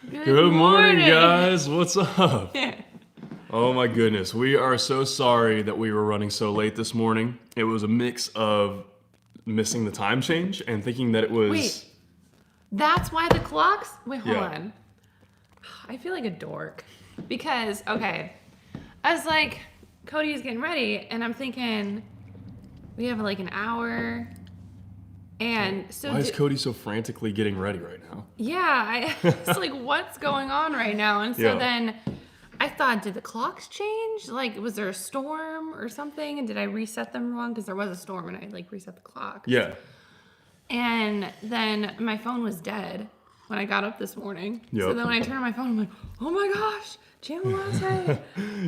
Good morning, guys. What's up? Oh my goodness. We are so sorry that we were running so late this morning. It was a mix of missing the time change and thinking that it was... Wait, that's why the clocks... Wait, hold Yeah. on. I feel like a dork. Because, okay, I was like, Cody's getting ready, and I'm thinking, we have like an hour. And so... Why is Cody so frantically getting ready right now? Yeah, I was like, what's going on right now? And so Yeah. then I thought, did the clocks change? Like, was there a storm or something? And did I reset them wrong? Because there was a storm and I like reset the clocks. Yeah. And then my phone was dead when I got up this morning. Yep. So then when I turned on my phone, I'm like, oh my gosh, Jamalatte.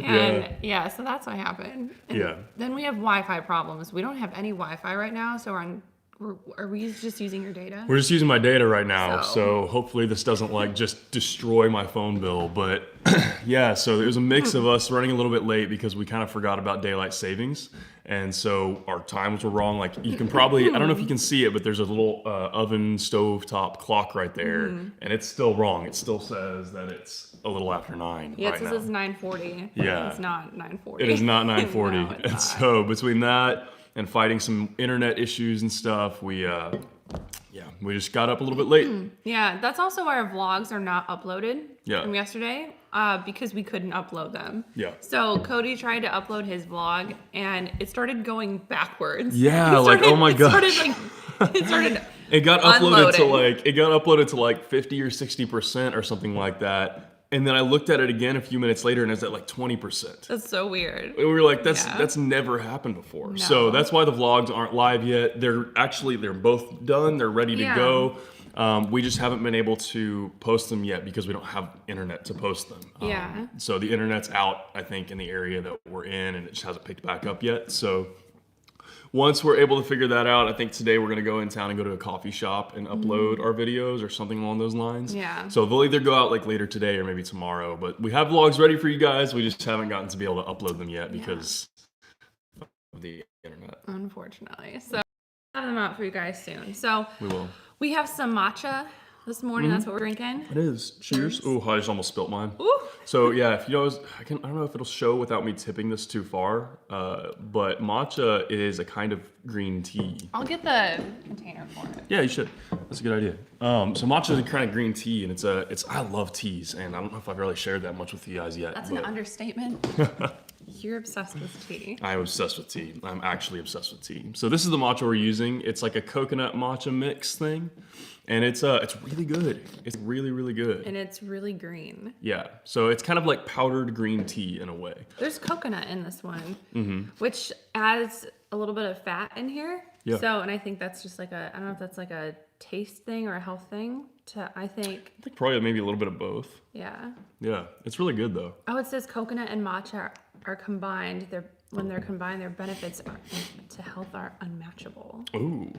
And yeah, so that's what happened. And Yeah. then we have Wi-Fi problems. We don't have any Wi-Fi right now, so are we just using your data? We're just using my data right now, So- so hopefully this doesn't like just destroy my phone bill. But yeah, so there's a mix of us running a little bit late because we kind of forgot about daylight savings. And so our times were wrong. Like you can probably, I don't know if you can see it, but there's a little oven stove top clock right there. And it's still wrong. It still says that it's a little after 9 Yeah, right it says now. it's 9:40. Yeah. It's not 9:40. It is not 9:40. No, it's And not. so between that and fighting some internet issues and stuff, we just got up a little bit late. Yeah, that's also why our vlogs are not uploaded Yeah. from yesterday because we couldn't upload them. Yeah. So Cody tried to upload his vlog and it started going backwards. Yeah, It like, oh my it gosh. It started It got uploaded to Unloading. like 50 or 60% or something like that. And then I looked at it again a few minutes later and it's at like 20%. That's so weird. We were like, that's Yeah. that's never happened before. No. So that's why the vlogs aren't live yet. They're both done. They're ready to Yeah. go. We just haven't been able to post them yet because we don't have internet to post them. Yeah. So the internet's out, I think, in the area that we're in, and it just hasn't picked back up yet. So once we're able to figure that out, I think today we're going to go in town and go to a coffee shop and upload our videos or something along those lines. Yeah. So they'll either go out like later today or maybe tomorrow. But we have vlogs ready for you guys. We just haven't gotten to be able to upload them yet because of the internet. Unfortunately. So I'll have them out for you guys soon. So We will. we have some matcha this morning. That's what we're drinking. It is. Cheers. Oh, I just almost spilt mine. Ooh. So yeah, if you know, I don't know if it'll show without me tipping this too far, but matcha is a kind of green tea. I'll get the container for it. Yeah, you should. That's a good idea. So matcha is a kind of green tea, and I love teas, and I don't know if I've really shared that much with you guys yet. That's but an understatement. You're obsessed with tea. I'm obsessed with tea. I'm actually obsessed with tea. So this is the matcha we're using. It's like a coconut matcha mix thing, and it's really good. It's really, really good. And it's really green. Yeah. So it's kind of like powdered green tea in a way. There's coconut in this one, which adds a little bit of fat in here. Yeah. So, and I think that's just like I don't know if that's like a taste thing or a health thing. I think, I think probably maybe a little bit of both. yeah. Yeah. It's really good though. Oh, it says coconut and matcha are combined. When they're combined, their benefits to health are unmatchable. Ooh,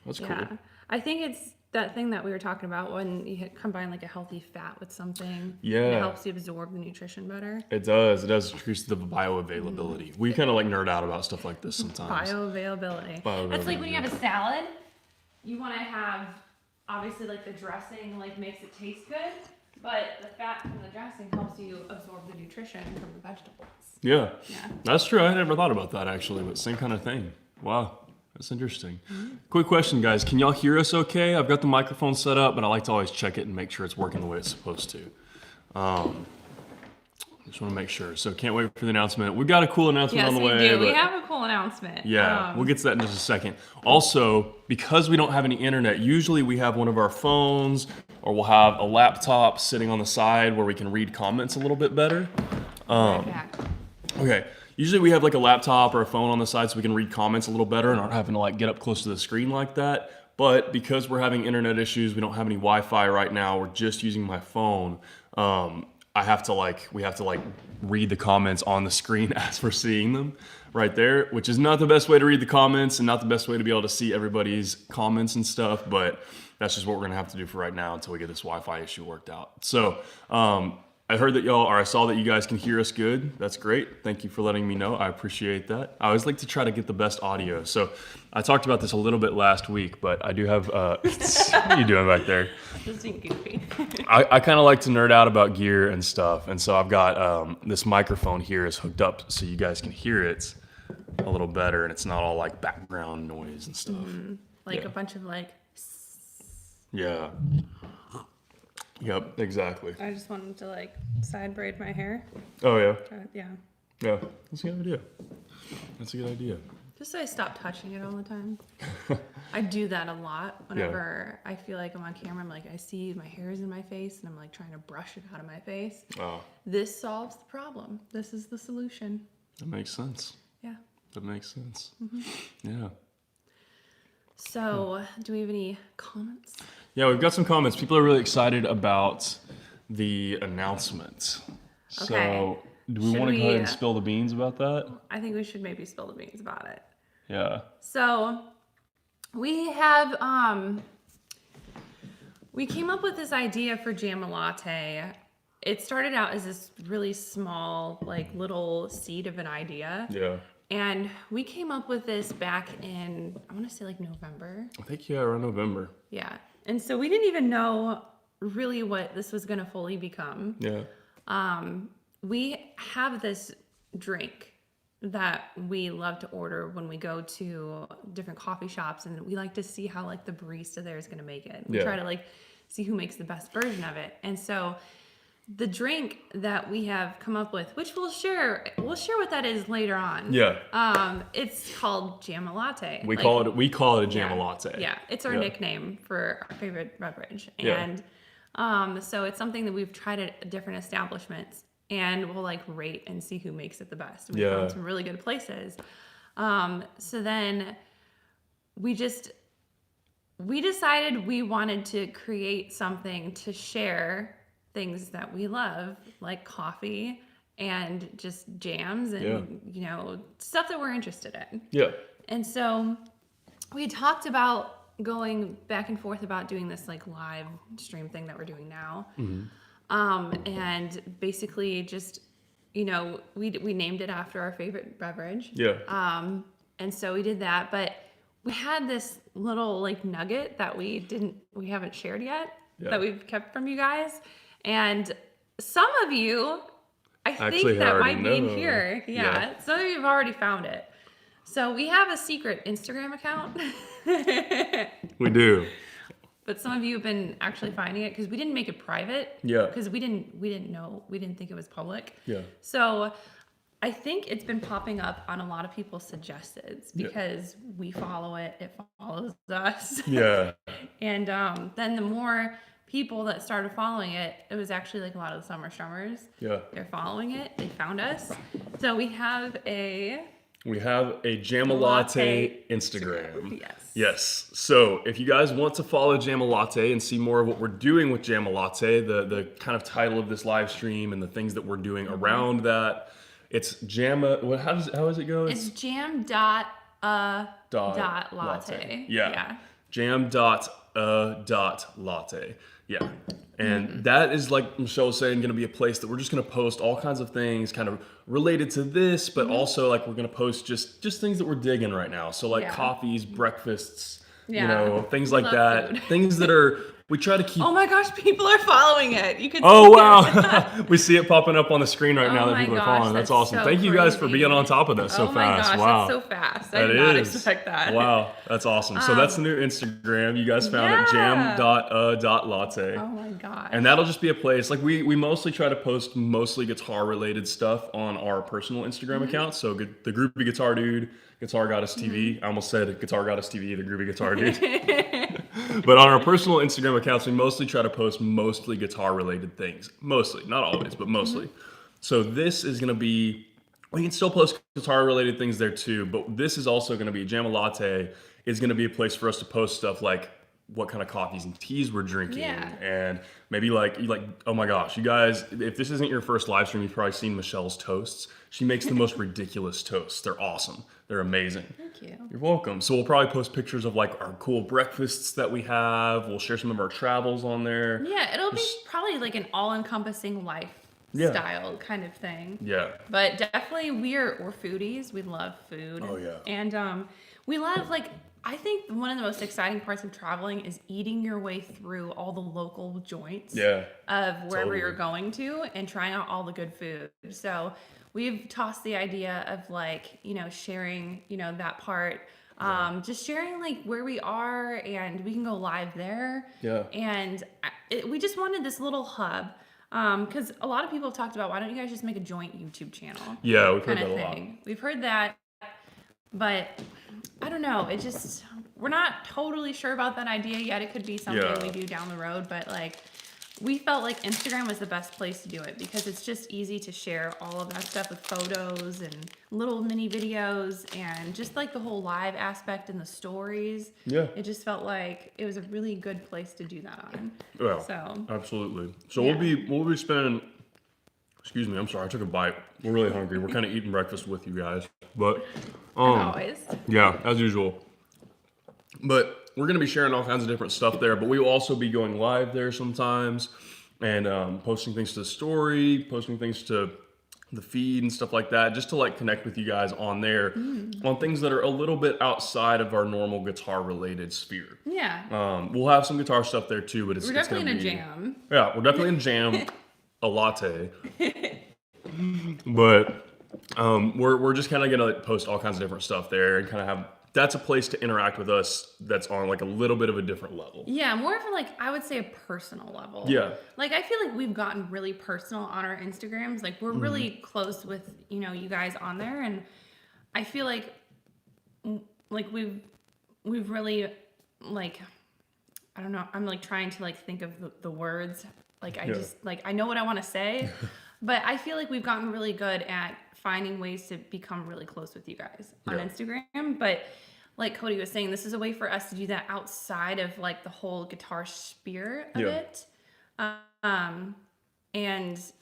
that's cool. Yeah. I think it's that thing that we were talking about when you combine like a healthy fat with something. Yeah. And it helps you absorb the nutrition better. It does. It does increase the bioavailability. We kind of like nerd out about stuff like this sometimes. Bioavailability. That's like when you have a salad, you want to have obviously like the dressing like makes it taste good, but the fat from the dressing helps you absorb the nutrition from the vegetables. Yeah. Yeah. That's true. I never thought about that actually, but same kind of thing. Wow. That's interesting. Quick question, guys. Can y'all hear us okay? I've got the microphone set up, but I like to always check it and make sure it's working the way it's supposed to. Just want to make sure. So can't wait for the announcement. We've got a cool announcement Yes, on the we way. do. We but- have a cool announcement. Yeah, we'll get to that in just a second. Also, because we don't have any internet, usually we have one of our phones or we'll have a laptop sitting on the side where we can read comments a little bit better. Right back. Okay, usually we have like a laptop or a phone on the side so we can read comments a little better and aren't having to like get up close to the screen like that. But because we're having internet issues, we don't have any Wi-Fi right now, we're just using my phone. We have to read the comments on the screen as we're seeing them right there, which is not the best way to read the comments and not the best way to be able to see everybody's comments and stuff, but that's just what we're gonna have to do for right now until we get this Wi-Fi issue worked out. So I heard that I saw that you guys can hear us good. That's great. Thank you for letting me know. I appreciate that. I always like to try to get the best audio. So I talked about this a little bit last week, but I do have, what are you doing back there? Just being goofy. I kind of like to nerd out about gear and stuff. And so I've got this microphone here is hooked up so you guys can hear it a little better. And it's not all like background noise and stuff. Like a bunch of like. Yeah. Yep, exactly. I just wanted to like side braid my hair. Oh, yeah. Yeah. Yeah, that's a good idea. That's a good idea. Just so I stop touching it all the time. I do that a lot whenever I feel like I'm on camera. I'm like, I see my hair is in my face and I'm like trying to brush it out of my face. Oh. This solves the problem. This is the solution. That makes sense. Yeah. That makes sense. Yeah. So, do we have any comments? Yeah, we've got some comments. People are really excited about the announcement. Okay. So, do we want to go ahead and spill the beans about that? I think we should maybe spill the beans about it. Yeah. So, we have, we came up with this idea for Jamalatte. It started out as this really small, like little seed of an idea. Yeah. And we came up with this back in, I want to say like November. I think, yeah, around November. Yeah. And so we didn't even know really what this was going to fully become. Yeah. We have this drink that we love to order when we go to different coffee shops, and we like to see how like the barista there is going to make it. We try to like see who makes the best version of it. And so the drink that we have come up with, which we'll share what that is later on. Yeah. It's called Jamalatte. We call it a Jamalatte. Yeah, it's our nickname for our favorite beverage. Yeah. And so it's something that we've tried at different establishments, and we'll like rate and see who makes it the best. We found some really good places. So then we decided we wanted to create something to share things that we love, like coffee and just jams and you know, stuff that we're interested in. Yeah. And so we talked about going back and forth about doing this like live stream thing that we're doing now. And basically just, you know, we named it after our favorite beverage. Yeah. And so we did that, but we had this little like nugget that we haven't shared yet that we've kept from you guys. And some of you, I think that might be in here. Yeah. Some of you have already found it. So we have a secret Instagram account. We do. But some of you have been actually finding it because we didn't make it private. Yeah. Because we didn't think it was public. Yeah. So I think it's been popping up on a lot of people's suggestions because we follow it. It follows us. Yeah. And then the more people that started following it, it was actually like a lot of the summer strummers. Yeah. They're following it. They found us. So we have a Jamalatte Instagram. Yes. Yes. So if you guys want to follow Jamalatte and see more of what we're doing with Jamalatte, the kind of title of this live stream and the things that we're doing around that, it's Jama. How does it go? It's jam.a.latte. Yeah. Jam.a.latte. Yeah. And that is, like Michelle was saying, going to be a place that we're just going to post all kinds of things kind of related to this, but also like we're going to post just things that we're digging right now. So like coffees, breakfasts, you know, things like that. Food. Things that are, we try to keep. Oh my gosh, people are following it. You can see wow. We see it popping up on the screen right now that people are following. That's awesome. Thank you guys for being on top of that so fast. Oh my gosh, wow. that's so fast. I did not expect that. Wow, that's awesome. So that's the new Instagram. You guys found it, jam.a.latte. Oh my gosh. And that'll just be a place, like we mostly try to post mostly guitar related stuff on our personal Instagram account. So the Groupie Guitar Dude, Guitar Goddess TV. I almost said Guitar Goddess TV, the Groovy Guitar Dude. But on our personal Instagram accounts, we mostly try to post mostly guitar related things. Mostly, not always, but mostly. So this is going to be, we can still post guitar related things there too, but this is also going to be, Jamalatte is going to be a place for us to post stuff like what kind of coffees and teas we're drinking. And maybe like, oh my gosh, you guys, if this isn't your first live stream, you've probably seen Michelle's toasts. She makes the most ridiculous toasts. They're awesome. They're amazing. Thank you. You're welcome. So we'll probably post pictures of like our cool breakfasts that we have. We'll share some of our travels on there. Yeah, it'll be probably like an all-encompassing life style kind of thing. Yeah. But definitely we're foodies. We love food. Oh, yeah. And we love like I think one of the most exciting parts of traveling is eating your way through all the local joints of wherever you're going to and trying out all the good food. So we've tossed the idea of like, sharing, that part. Just sharing like where we are and we can go live there. Yeah. And we just wanted this little hub. Because a lot of people have talked about, why don't you guys just make a joint YouTube channel? Yeah, we've heard that a lot. We've heard that, but I don't know. We're not totally sure about that idea yet. It could be something we do down the road, but like, we felt like Instagram was the best place to do it because it's just easy to share all of that stuff with photos and little mini videos and just like the whole live aspect and the stories. Yeah. It just felt like it was a really good place to do that on. Yeah. So Absolutely. So we'll be spending. Excuse me. I'm sorry. I took a bite. We're really hungry. We're kind of eating breakfast with you guys, but always. Yeah, as usual. But we're going to be sharing all kinds of different stuff there, but we will also be going live there sometimes and posting things to the story, posting things to the feed and stuff like that, just to like connect with you guys on there on things that are a little bit outside of our normal guitar related sphere. Yeah. We'll have some guitar stuff there too, but We're definitely in a jam. Yeah, we're definitely in jam, a latte. But we're just kind of going to post all kinds of different stuff there and kind of have, that's a place to interact with us that's on like a little bit of a different level. Yeah, more of a, like, I would say a personal level. Yeah. Like, I feel like we've gotten really personal on our Instagrams. Like, we're really close with, you guys on there. And I feel like we've really, like, I don't know, I'm like trying to like think of the words. Like, just, like, I know what I want to say. But I feel like we've gotten really good at finding ways to become really close with you guys on Instagram. But like Cody was saying, this is a way for us to do that outside of like the whole guitar sphere of it. And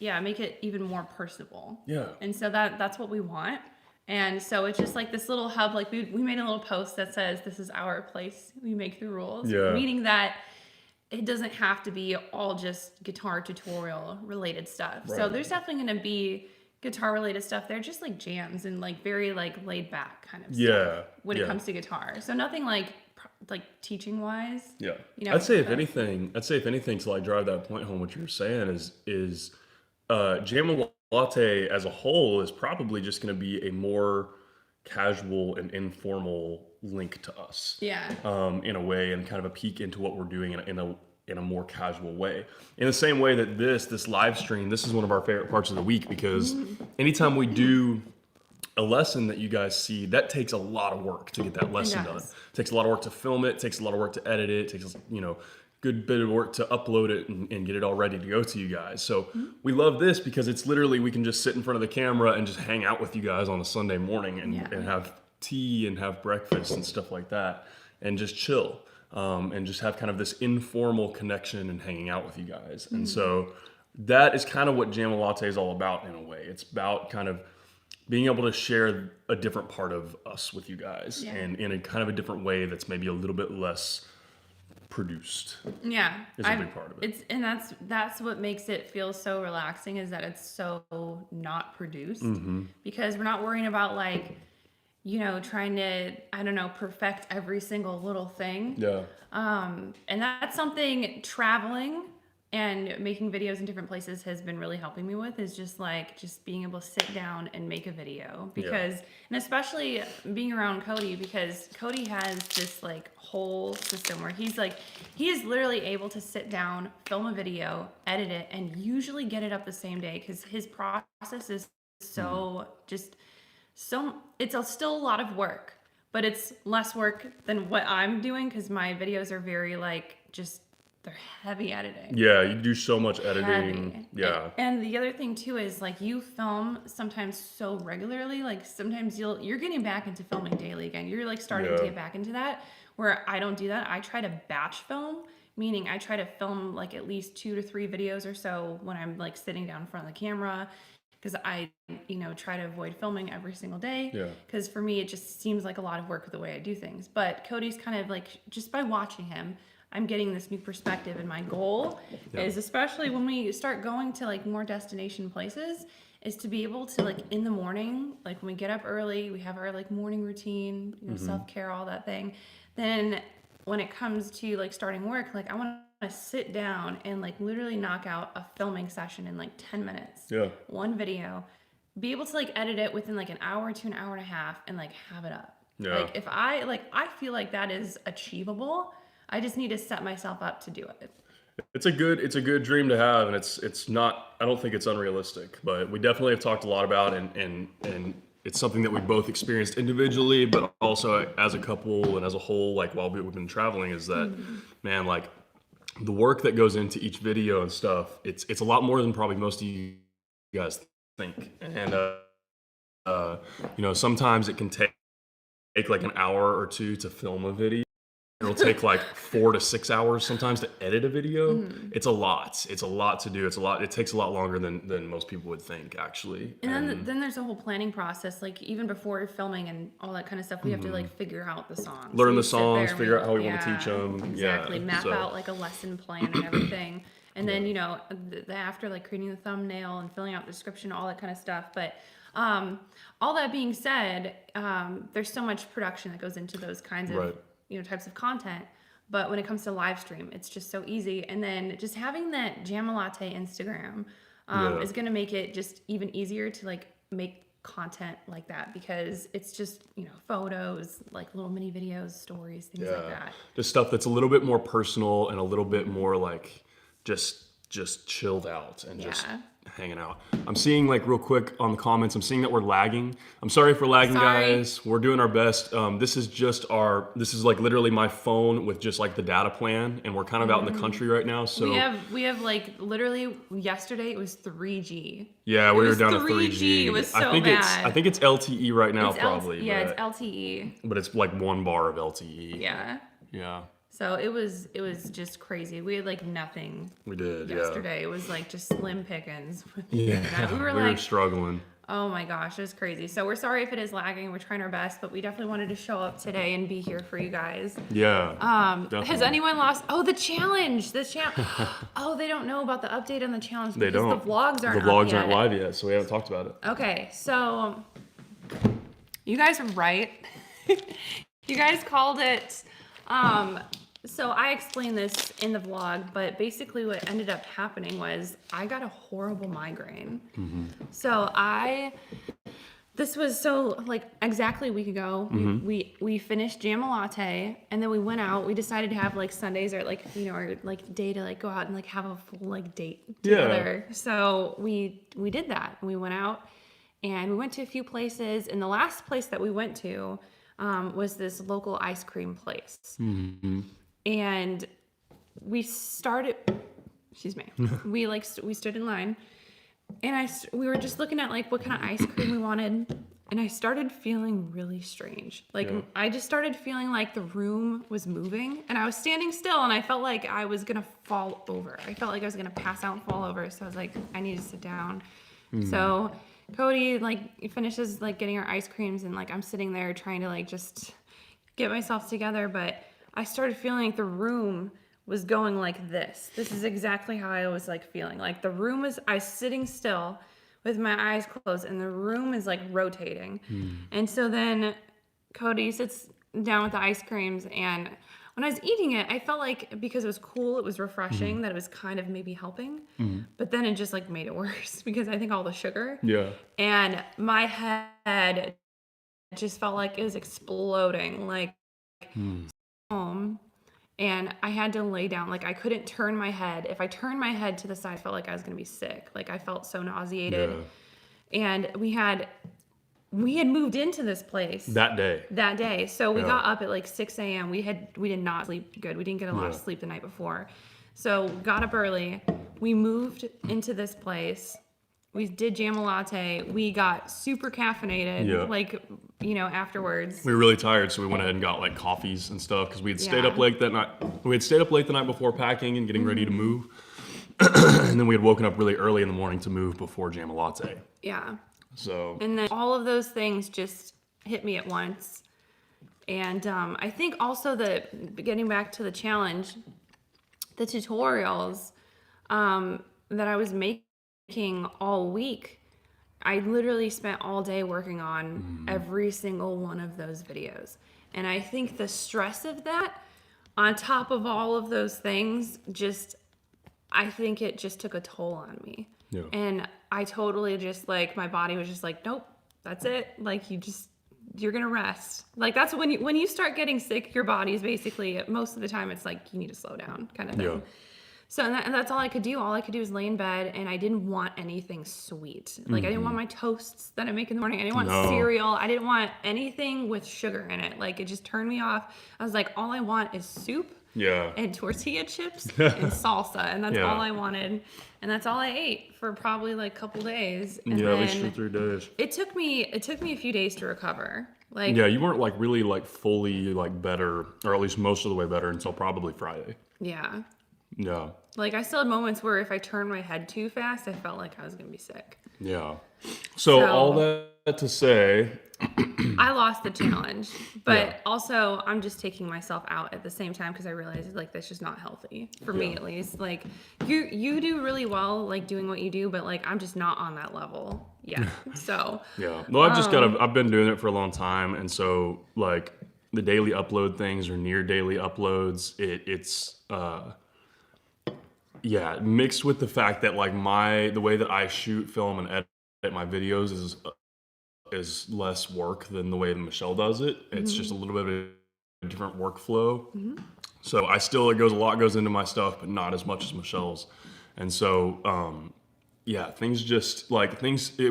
make it even more personable. Yeah. And so that's what we want. And so it's just like this little hub, like we made a little post that says, this is our place. We make the rules. Yeah. Meaning that it doesn't have to be all just guitar tutorial related stuff. Right. So there's definitely going to be guitar related stuff. They're just like jams and like very like laid back kind of stuff when it comes to guitar. So nothing like teaching wise. Yeah. I'd say if anything to like drive that point home, what you're saying is Jamalatte as a whole is probably just going to be a more casual and informal link to us. Yeah. In a way, and kind of a peek into what we're doing in a more casual way. In the same way that this live stream, this is one of our favorite parts of the week because anytime we do a lesson that you guys see, that takes a lot of work to get that lesson done. It takes a lot of work to film it, takes a lot of work to edit it, takes good bit of work to upload it and get it all ready to go to you guys. So we love this because it's literally, we can just sit in front of the camera and just hang out with you guys on a Sunday morning and have tea and have breakfast and stuff like that and just chill and just have kind of this informal connection and hanging out with you guys. And so that is kind of what Jamalatte is all about in a way. It's about kind of being able to share a different part of us with you guys and in a kind of a different way that's maybe a little bit less produced. Yeah, is a big part of it. And that's what makes it feel so relaxing, is that it's so not produced because we're not worrying about like, trying to, I don't know, perfect every single little thing. Yeah. And that's something traveling and making videos in different places has been really helping me with, is just being able to sit down and make a video because, and especially being around Cody, because Cody has this like whole system where he is literally able to sit down, film a video, edit it, and usually get it up the same day because his process is so it's still a lot of work, but it's less work than what I'm doing because my videos are very they're heavy editing. Yeah, you do so much editing. Heavy. Yeah. And the other thing too is like you film sometimes so regularly, like sometimes you're getting back into filming daily again. You're like starting to get back into that, where I don't do that. I try to batch film, meaning I try to film like at least 2 to 3 videos or so when I'm like sitting down in front of the camera, because I, try to avoid filming every single day. Yeah. Because for me, it just seems like a lot of work with the way I do things. But Cody's kind of like, just by watching him, I'm getting this new perspective. And my goal is, especially when we start going to like more destination places, is to be able to like in the morning, like when we get up early, we have our like morning routine, you know, self-care, all that thing. Then when it comes to like starting work, like I want to sit down and like literally knock out a filming session in like 10 minutes. Yeah. One video, be able to like edit it within like an hour to an hour and a half and like have it up. Yeah. Like if I feel like that is achievable. I just need to set myself up to do it. It's a good dream to have, and it's not, I don't think it's unrealistic, but we definitely have talked a lot about, and it's something that we both experienced individually, but also as a couple and as a whole, like while we've been traveling, is that, man, like the work that goes into each video and stuff, it's a lot more than probably most of you guys think. And, you know, sometimes it can take like an hour or two to film a video. It'll take like 4 to 6 hours sometimes to edit a video. It's a lot to do. It takes a lot longer than most people would think, actually. And then there's a whole planning process. Like even before filming and all that kind of stuff, we have to like figure out the songs. Learn the songs, figure out how we want to teach them. Exactly. Yeah, Map out like a lesson plan and everything. And then, you know, after like creating the thumbnail and filling out the description, all that kind of stuff. But all that being said, there's so much production that goes into those kinds of you know, types of content. But when it comes to live stream, it's just so easy. And then just having that Jamalatte Instagram is going to make it just even easier to like make content like that, because it's just, you know, photos, like little mini videos, stories, things like that. Just stuff that's a little bit more personal and a little bit more like just chilled out and just hanging out. I'm seeing like real quick on the comments, I'm seeing that we're lagging. I'm sorry for lagging, guys. We're doing our best. This is like literally my phone with just like the data plan, and we're kind of out in the country right now. So we have like literally yesterday it was 3G. Yeah, we were down to 3G. It was so bad. I think it's LTE right now, probably. It's LTE. But it's like 1 bar of LTE. Yeah. Yeah. So it was just crazy. We had like nothing. We did, yesterday. It was like just slim pickings. Yeah, we were struggling. Oh my gosh, it was crazy. So we're sorry if it is lagging. We're trying our best, but we definitely wanted to show up today and be here for you guys. Yeah. Has anyone lost? Oh, the challenge. Oh, they don't know about the update on the challenge because the vlogs aren't live yet, so we haven't talked about it. Okay, so you guys are right. You guys called it. So I explained this in the vlog, but basically what ended up happening was I got a horrible migraine. So this was so like exactly a week ago. We finished Jamalatte, and then we went out. We decided to have like Sundays or like, you know, our like day to like go out and like have a full like date together. So we did that. We went out and we went to a few places, and the last place that we went to was this local ice cream place. And we started, excuse me, we stood in line, and we were just looking at like what kind of ice cream we wanted, and I started feeling really strange. Like I just started feeling like the room was moving, and I was standing still, and I felt like I was gonna fall over. I felt like I was gonna pass out and fall over, so I was like, I need to sit down. So Cody like finishes like getting our ice creams, and like I'm sitting there trying to like just get myself together, but I started feeling like the room was going like this. This is exactly how I was like feeling. Like the room was, I was sitting still with my eyes closed, and the room is like rotating. And so then Cody sits down with the ice creams, and when I was eating it, I felt like because it was cool, it was refreshing, that it was kind of maybe helping. But then it just like made it worse because I think all the sugar. Yeah. And my head just felt like it was exploding, like home. And I had to lay down. Like I couldn't turn my head. If I turned my head to the side, I felt like I was gonna be sick. Like I felt so nauseated. And we had moved into this place that day. So we got up at like 6 a.m. We did not sleep good. We didn't get a lot of sleep the night before. So got up early. We moved into this place. We did Jamalatte. We got super caffeinated, like, you know, afterwards. We were really tired, so we went ahead and got like coffees and stuff because we had stayed up late that night. We had stayed up late the night before packing and getting ready to move. And then we had woken up really early in the morning to move before Jamalatte. Yeah. So. And then all of those things just hit me at once. And I think also that getting back to the challenge, the tutorials that I was making all week, I literally spent all day working on every single one of those videos. And I think the stress of that, on top of all of those things, I think it just took a toll on me. Yeah. And I totally just like, my body was just like, nope, that's it. Like you're going to rest. Like that's when you start getting sick, your body's basically, most of the time it's like, you need to slow down kind of thing. Yeah. So and that's all I could do. All I could do was lay in bed, and I didn't want anything sweet. Like I didn't want my toasts that I make in the morning. I didn't want cereal. I didn't want anything with sugar in it. Like it just turned me off. I was like, all I want is soup. Yeah. And tortilla chips and salsa, and that's all I wanted, and that's all I ate for probably like a couple days. And at least 2 or 3 days. It took me a few days to recover. Like you weren't like really like fully like better, or at least most of the way better until probably Friday. Yeah. Yeah. Like I still had moments where if I turned my head too fast, I felt like I was gonna be sick. Yeah. So all that to say, I lost the challenge, but also I'm just taking myself out at the same time because I realized like that's just not healthy for me, at least. Like you do really well like doing what you do, but like I'm just not on that level yet. So well, I've been doing it for a long time, and so like the daily upload things or near daily uploads, it's mixed with the fact that like the way that I shoot, film, and edit my videos is less work than the way that Michelle does it. It's just a little bit of a different workflow. So a lot goes into my stuff, but not as much as Michelle's. And so, it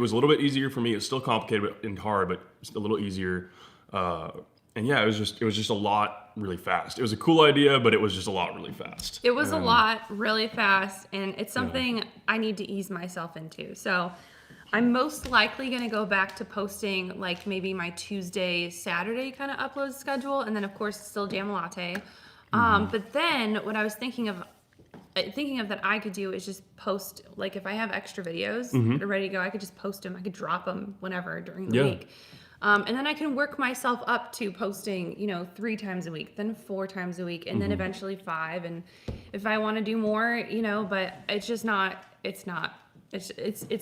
was a little bit easier for me. It's still complicated and hard, but it's a little easier. It was just a lot really fast. It was a cool idea, but it was just a lot really fast. It was a lot really fast, and it's something I need to ease myself into. So I'm most likely going to go back to posting like maybe my Tuesday, Saturday kind of upload schedule. And then of course still Jamalatte. But then what I was thinking of that I could do is just post, like if I have extra videos that are ready to go, I could just post them. I could drop them whenever during the week. And then I can work myself up to posting, 3 times a week, then 4 times a week, and then eventually 5. And if I want to do more, but it's just not, it's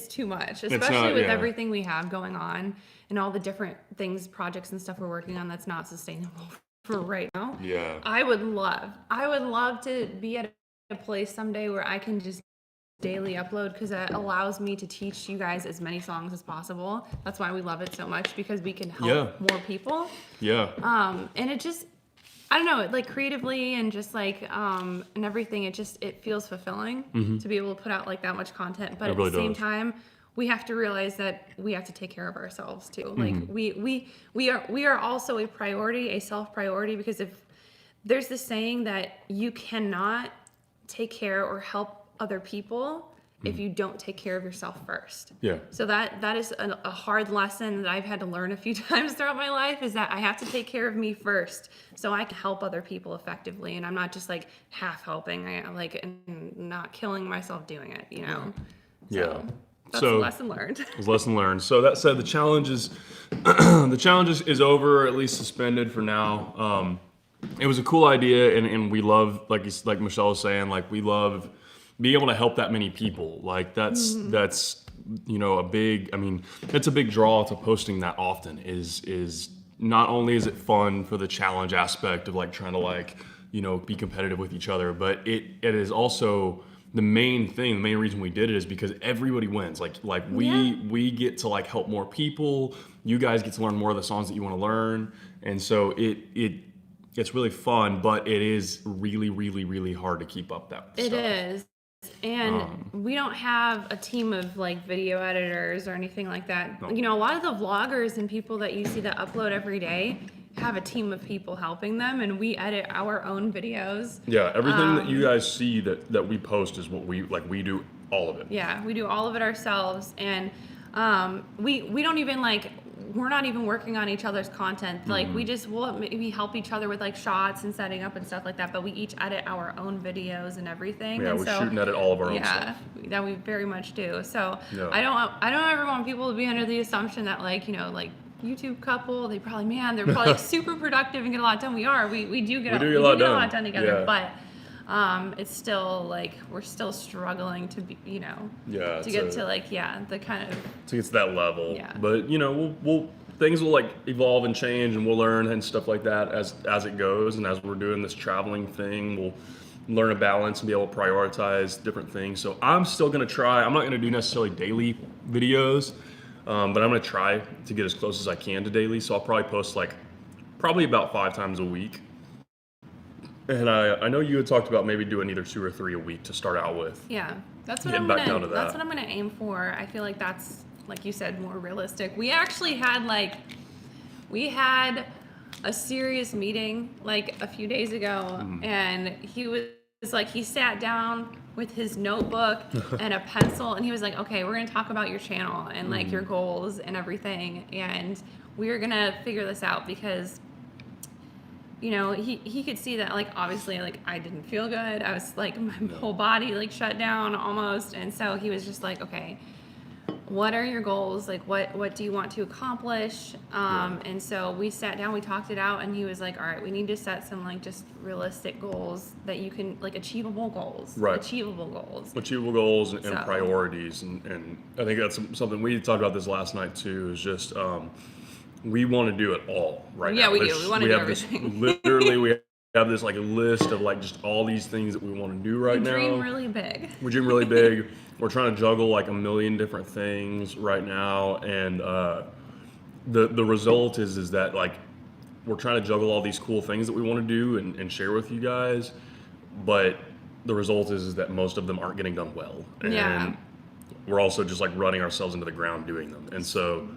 too much, especially with everything we have going on and all the different things, projects and stuff we're working on that's not sustainable for right now. Yeah. I would love to be at a place someday where I can just daily upload, because that allows me to teach you guys as many songs as possible. That's why we love it so much, because we can help more people. Yeah. And it just, I don't know, like creatively and just like and everything, it feels fulfilling to be able to put out like that much content. But at the same time, we have to realize that we have to take care of ourselves too. Like we are also a priority, a self-priority, because if there's this saying that you cannot take care or help other people if you don't take care of yourself first. Yeah. So that is a hard lesson that I've had to learn a few times throughout my life, is that I have to take care of me first so I can help other people effectively, and I'm not just like half helping, and not killing myself doing it, So that's a lesson learned. It's a lesson learned. So that said, the challenge is over, or at least suspended for now. It was a cool idea, and we love, like Michelle was saying, like we love being able to help that many people. Like that's it's a big draw to posting that often, is not only is it fun for the challenge aspect of like trying to like, be competitive with each other, but it is also the main reason we did it is because everybody wins. Like we get to like help more people. You guys get to learn more of the songs that you want to learn. And so it's really fun, but it is really, really, really hard to keep up that stuff. It is. And we don't have a team of like video editors or anything like that. No. A lot of the vloggers and people that you see that upload every day have a team of people helping them, and we edit our own videos. Yeah, everything that you guys see that we post is what we do all of it. Yeah, we do all of it ourselves, and we don't even we're not even working on each other's content. Like we'll maybe help each other with like shots and setting up and stuff like that, but we each edit our own videos and everything. Yeah, and we shoot and edit all of our own stuff. Yeah, that we very much do. So I don't ever want people to be under the assumption that like YouTube couple, they're probably like super productive and get a lot done. We do get a lot done together, but it's still like we're still struggling to be, Yeah, to get to like the kind of to get to that level. Yeah. But we'll things will like evolve and change, and we'll learn and stuff like that as it goes, and as we're doing this traveling thing, we'll learn a balance and be able to prioritize different things. So I'm still gonna try. I'm not gonna do necessarily daily videos, but I'm gonna try to get as close as I can to daily. So I'll probably post like probably about 5 times a week. And I know you had talked about maybe doing either 2 or 3 a week to start out with. Yeah, that's what Getting I'm back down gonna. to That's that. what I'm gonna aim for. I feel like that's, like you said, more realistic. We actually had we had a serious meeting like a few days ago, and he was like, he sat down with his notebook and a pencil, and he was like, okay, we're gonna talk about your channel and like your goals and everything, and we're gonna figure this out because he could see that, like, obviously, like, I didn't feel good. I was like, my whole body like shut down almost. And so he was just like, okay, what are your goals? Like, what do you want to accomplish? And so we sat down, we talked it out, and he was like, all right, we need to set some like just realistic goals that you can, like, achievable goals. Right. Achievable goals. Achievable goals and So. priorities, and I think that's something we talked about this last night too. Is just we want to do it all right Yeah, now. we do. We want to do everything. Literally, we have this like a list of like just all these things that we want to do right now. We dream really big. We're dreaming really big. We're trying to juggle like a million different things right now, and the result is that like we're trying to juggle all these cool things that we want to do and share with you guys, but the result is that most of them aren't getting done well, and Yeah. we're also just like running ourselves into the ground doing them. And so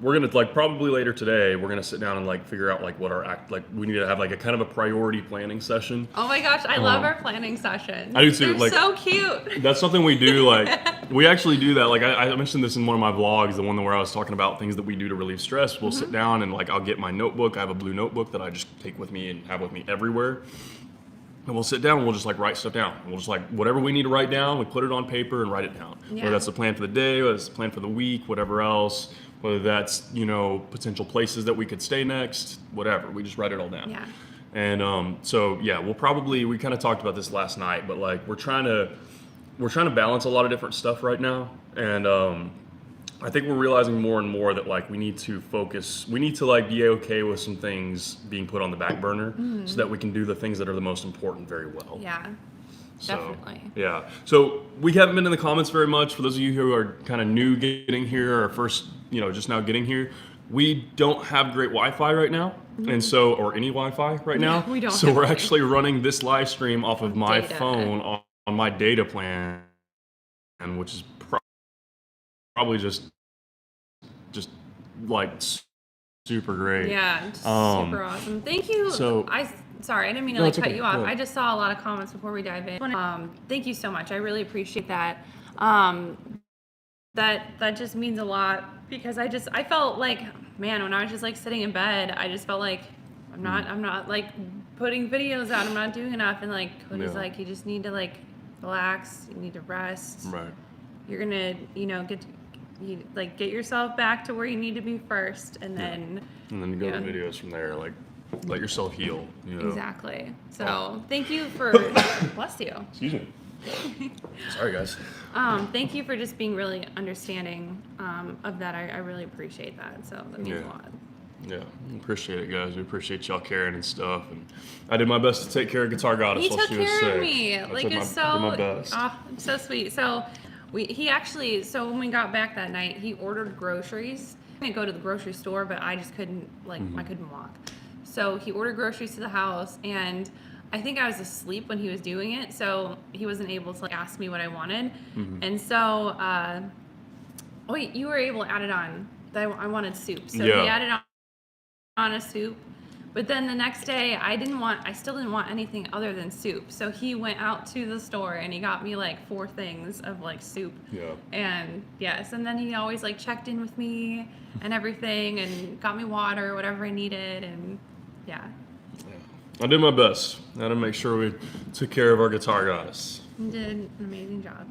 we're gonna like probably later today we're gonna sit down and like figure out like what our we need to have like a kind of a priority planning session. Oh my gosh, I love our planning sessions. I do too. They're Like, so cute. that's something we do. Like, we actually do that. Like, I mentioned this in one of my vlogs, the one where I was talking about things that we do to relieve stress. We'll sit down and like I'll get my notebook. I have a blue notebook that I just take with me and have with me everywhere. And we'll sit down and we'll just like write stuff down. We'll just like whatever we need to write down, we put it on paper and write it down. Yeah. Whether that's the plan for the day, whether it's the plan for the week, whatever else. Whether that's potential places that we could stay next, whatever. We just write it all down. Yeah. And so yeah, we kind of talked about this last night, but like we're trying to balance a lot of different stuff right now, and I think we're realizing more and more that like we need to focus. We need to like be okay with some things being put on the back burner, so that we can do the things that are the most important very well. Yeah. So, Definitely. yeah. So we haven't been in the comments very much. For those of you who are kind of new getting here or first, just now getting here, we don't have great Wi-Fi right now, and so or any Wi-Fi right now. We don't So have we're any. actually running this live stream off of my Data. phone on my data plan, which is probably just like super great. Yeah, it's super awesome. Thank you. so- Sorry, I didn't mean to No, like it's cut okay. you Go off. ahead. I just saw a lot of comments before we dive in. Thank you so much. I really appreciate that. That just means a lot because I felt like, man, when I was just like sitting in bed, I just felt like I'm not like putting videos out. I'm not doing enough. And like Cody's Yeah. like, you just need to like relax. You need to rest. Right. You're gonna, get yourself back to where you need to be first, and then And then you go to Yeah. videos from there, like let yourself heal. exactly. So thank you for bless you. Excuse me. Sorry, guys. Thank you for just being really understanding of that. I really appreciate that. So that means a lot. Yeah, appreciate it, guys. We appreciate y'all caring and stuff. And I did my best to take care of Guitar Goddess He while took she was care sick. of me. I Like did it's did my best. so sweet. So when we got back that night, he ordered groceries. I didn't go to the grocery store, but I just couldn't I couldn't walk. So he ordered groceries to the house, and I think I was asleep when he was doing it, so he wasn't able to like ask me what I wanted. And so wait, you were able to add it on. I wanted soup, so Yeah. he added on a soup. But then the next day, I still didn't want anything other than soup. So he went out to the store and he got me like 4 things of like soup. Yeah. And yes, and then he always like checked in with me and everything and got me water, whatever I needed, and yeah. I did my best. I had to make sure we took care of our Guitar Goddess. You did an amazing job.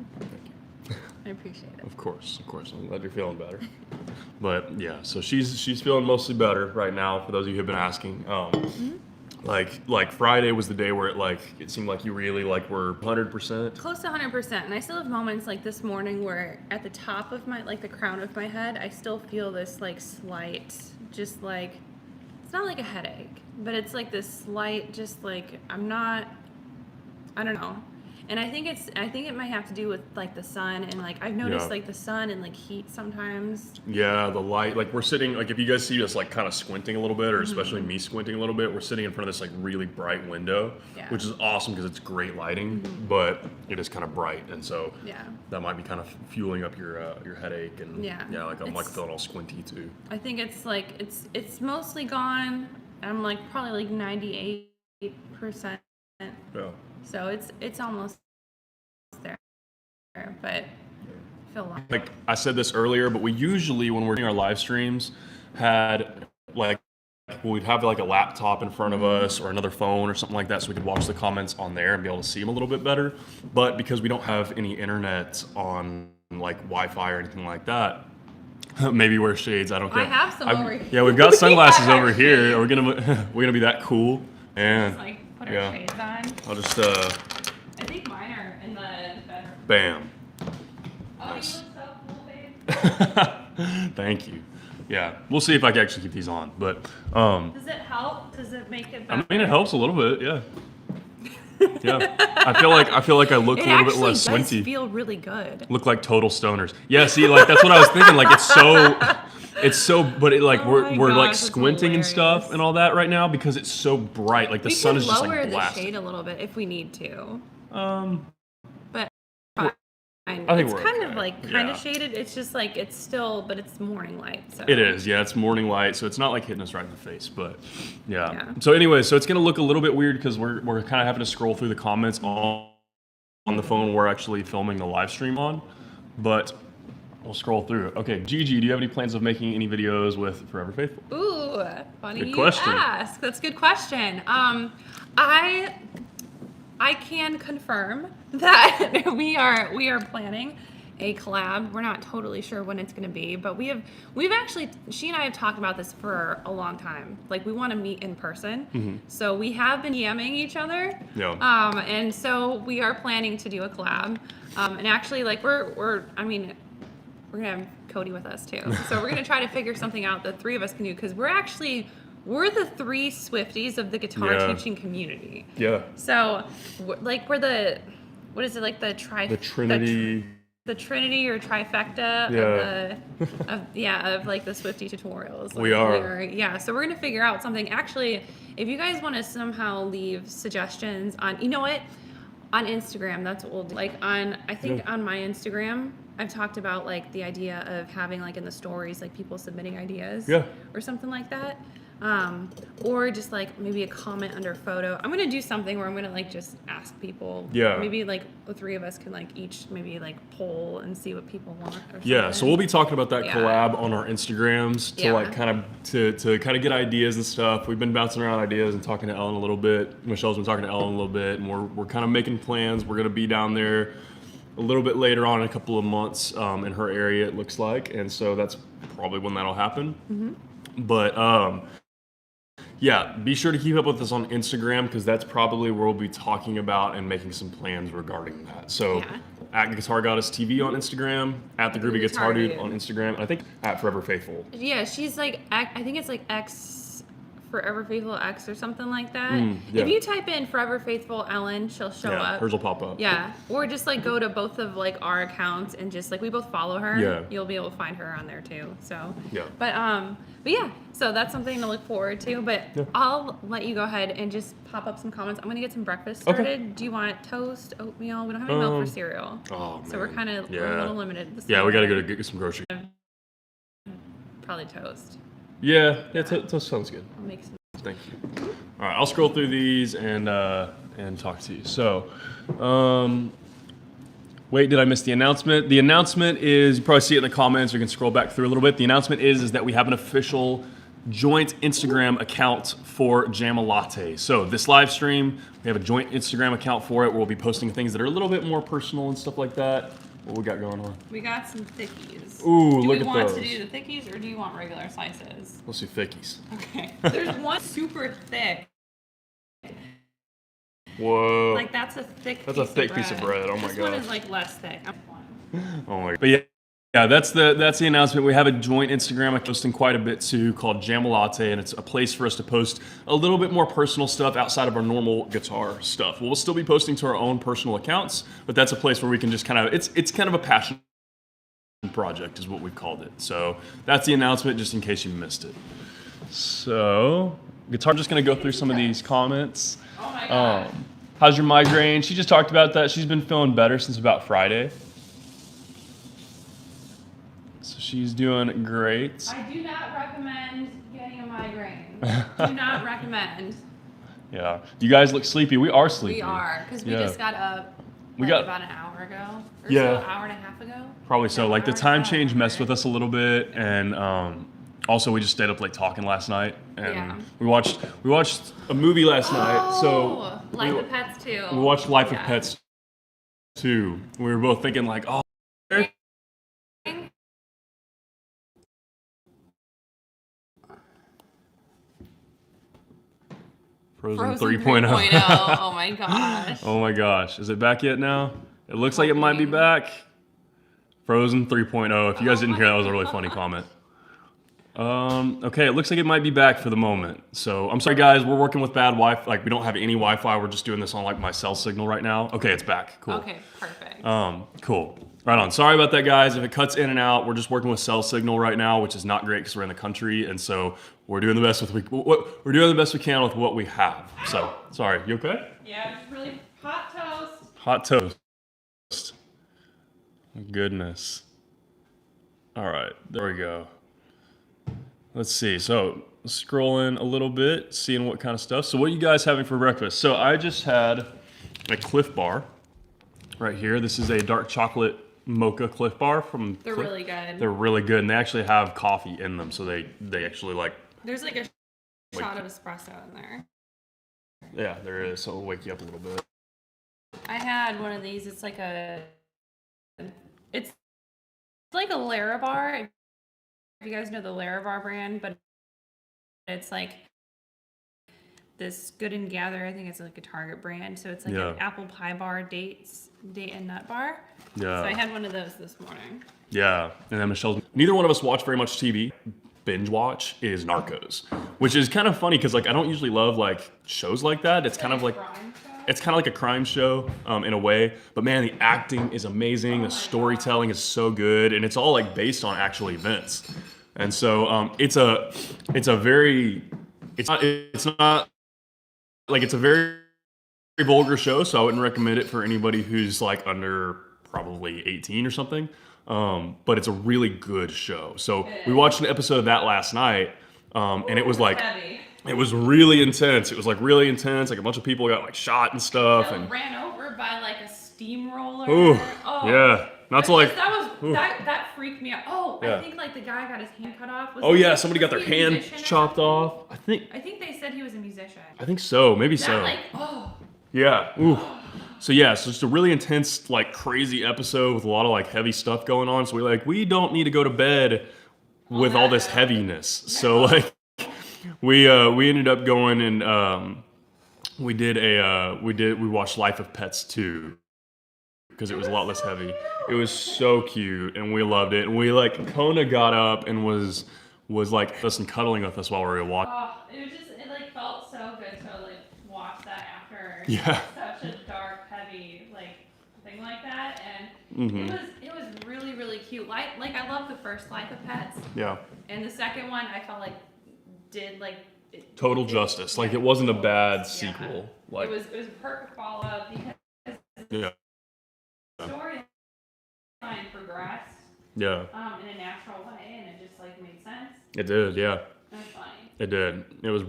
I appreciate it. Of course. I'm glad you're feeling better. But yeah, so she's feeling mostly better right now. For those of you who've been asking, Like Friday was the day where it seemed like you really were 100%. Close to 100%. And I still have moments like this morning where at the top of my, like the crown of my head, I still feel this like slight, just like, it's not like a headache, but it's like this slight, just like, I don't know. And I think it might have to do with like the sun and like I've noticed like the sun and like heat sometimes. Yeah, the light. Like we're sitting, like if you guys see us like kind of squinting a little bit, or especially me squinting a little bit, we're sitting in front of this like really bright window, which is awesome because it's great lighting, but it is kind of bright, and so that might be kind of fueling up your headache and like I'm like feeling all squinty too. I think it's like it's mostly gone. I'm like probably like 98%. Yeah. So it's almost there, but I feel like I said this earlier, but we usually when we're doing our live streams had we'd have like a laptop in front of us or another phone or something like that so we could watch the comments on there and be able to see them a little bit better. But because we don't have any internet on like Wi-Fi or anything like that, maybe wear shades. I don't care. I have some over here. Yeah, we've got sunglasses over here. We're gonna be that cool and. Just, put our shades on. I'll just I think mine are in the bedroom. Bam. Oh, Nice. You look so cool, babe. Thank you. Yeah, we'll see if I can actually keep these on, but does it help? Does it make it better? I mean, it helps a little bit, yeah. Yeah, I feel like I look a little bit less squinty. It feel really good. Look like total stoners. Yeah, see, like that's what I was thinking. Like it's so, but it like we're like squinting and stuff and all that right now because it's so bright. Like the sun is just like lower blasting. the shade a little bit if we need to. But I think it's we're kind okay. of like kind of shaded. It's just like it's still, but it's morning light. So it is, yeah. It's morning light, so it's not like hitting us right in the face, but yeah. So anyway, so it's gonna look a little bit weird because we're kind of having to scroll through the comments on the phone we're actually filming the live stream on, but we'll scroll through it. Okay, Gigi, do you have any plans of making any videos with Forever Faithful? Ooh, funny good question. You ask. That's a good question. I can confirm that we are planning a collab. We're not totally sure when it's going to be, but we've actually, she and I have talked about this for a long time. Like we want to meet in person. So we have been DMing each other. Yeah. And so we are planning to do a collab. And actually like we're going to have Cody with us too. So we're going to try to figure something out the three of us can do because we're the three Swifties of the guitar teaching community. Yeah. So, like, we're what is it, like the Trinity. The Trinity or trifecta of like the Swiftie tutorials. Like, we are. So we're going to figure out something. Actually, if you guys want to somehow leave suggestions on, you know what? On Instagram, that's what we'll do. Like I think on my Instagram, I've talked about like the idea of having like in the stories, like people submitting ideas or something like that. Or just like maybe a comment under a photo. I'm gonna do something where I'm gonna like just ask people. Yeah. Maybe like the three of us can like each maybe like poll and see what people want. Or something. Yeah. So we'll be talking about that collab on our Instagrams to like kind of get ideas and stuff. We've been bouncing around ideas and talking to Ellen a little bit. Michelle's been talking to Ellen a little bit, and we're kind of making plans. We're gonna be down there a little bit later on in a couple of months in her area, it looks like, and so that's probably when that'll happen. But yeah, be sure to keep up with us on Instagram because that's probably where we'll be talking about and making some plans regarding that. So at Guitar Goddess TV on Instagram, at the Groovy Guitar Dude on Instagram, and I think at Forever Faithful. Yeah, she's like, I think it's like Forever Faithful X or something like that. If you type in Forever Faithful Ellen, she'll show up. Hers will pop up. Yeah, or just like go to both of like our accounts and just like we both follow her. Yeah, you'll be able to find her on there too. So but yeah, so that's something to look forward to. But I'll let you go ahead and just pop up some comments. I'm gonna get some breakfast started. Okay. Do you want toast, oatmeal? We don't have any milk for cereal. Oh, so we're kind of a little limited. Yeah, we gotta go to get some groceries. Probably toast. Yeah, toast sounds good. I'll make some. Thank you. All right, I'll scroll through these and talk to you. So, wait, did I miss the announcement? The announcement is, you probably see it in the comments, or you can scroll back through a little bit. The announcement is that we have an official joint Instagram account for Jamalatte. So this live stream, we have a joint Instagram account for it where we'll be posting things that are a little bit more personal and stuff like that. What we got going on? We got some thickies. Ooh, look at those. Do you want to do the thickies or do you want regular slices? Let's do thickies. Okay. There's one super thick. Whoa. Like that's a thick. That's a thick piece of bread. Oh my This gosh. one is like less thick. Oh my. But yeah. Yeah, that's the announcement. We have a joint Instagram I'm posting quite a bit too called Jamalatte, and it's a place for us to post a little bit more personal stuff outside of our normal guitar stuff. We'll still be posting to our own personal accounts, but that's a place where we can just kind of it's kind of a passion project is what we've called it. So that's the announcement, just in case you missed it. So guitar, just gonna go through some of these comments. Oh my god. How's your migraine? She just talked about that. She's been feeling better since about Friday. So she's doing great. I do not recommend getting a migraine. Do not recommend. Yeah. You guys look sleepy. We are sleepy. We are, because we just got up about an hour ago. Or so, an hour and a half ago. Probably so. Like the time change messed with us a little bit, and also we just stayed up late talking last night, and we watched a movie last night. So Life of Pets 2. We watched Life of Pets 2. We were both thinking like, oh. Frozen 3.0. Oh my gosh. Oh my gosh. Is it back yet now? It looks like it might be back. Frozen 3.0. If you guys didn't hear, that was a really funny comment. Okay, it looks like it might be back for the moment. So I'm sorry guys, we're working with bad Wi-Fi. Like we don't have any Wi-Fi. We're just doing this on like my cell signal right now. Okay, it's back. Cool. Okay, perfect. Cool. Right on. Sorry about that, guys. If it cuts in and out, we're just working with cell signal right now, which is not great because we're in the country, and so we're doing the best we can with what we have. So sorry. You okay? Yeah, just really hot toast. Hot toast. Goodness. All right, there we go. Let's see. So scrolling a little bit, seeing what kind of stuff. So what are you guys having for breakfast? So I just had a Cliff Bar right here. This is a dark chocolate mocha Cliff Bar from They're Cliff. really good. They're really good, and they actually have coffee in them, so they actually like. There's like a shot of espresso in there. Yeah, there is. So it'll wake you up a little bit. I had one of these. It's like it's like a Larabar. If you guys know the Larabar brand, but it's like this Good and Gather. I think it's like a Target brand. So it's like an apple pie bar, date and nut bar. Yeah. So I had one of those this morning. Yeah, and then Michelle's. Neither one of us watch very much TV. Binge watch is Narcos, which is kind of funny because like I don't usually love like shows like that. It's kind of like a crime show in a way, but man, the acting is amazing. The storytelling is so good, and it's all like based on actual events. And so it's a very vulgar show, so I wouldn't recommend it for anybody who's like under probably 18 or something. But it's a really good show. So we watched an episode of that last night, and it was like heavy. It was really intense. It was like really intense. Like a bunch of people got like shot and stuff, and ran over by like a steamroller. Ooh, yeah. Not to like. That freaked me out. Oh, Yeah. I think like the guy got his hand cut off. Somebody got their hand chopped off. I think they said he was a musician. I think so. Maybe so. Yeah. Ooh. So yeah, so it's a really intense, like crazy episode with a lot of like heavy stuff going on. So we don't need to go to bed with all this heaviness. So like we ended up going and we watched Life of Pets 2 because it was a lot less heavy. It was so cute and we loved it. And we like Kona got up and was like us and cuddling with us while we were watching. Oh, it like felt so good to like watch that after such a dark, heavy like thing like that, and it was really really cute. Like I love the first Life of Pets. Yeah. And the second one I felt like did like total justice. Like it wasn't a bad sequel. Like it was a perfect follow up because the storyline progressed. Yeah. In a natural way, and it just like made sense. It did. Yeah. It was funny. It did. It was a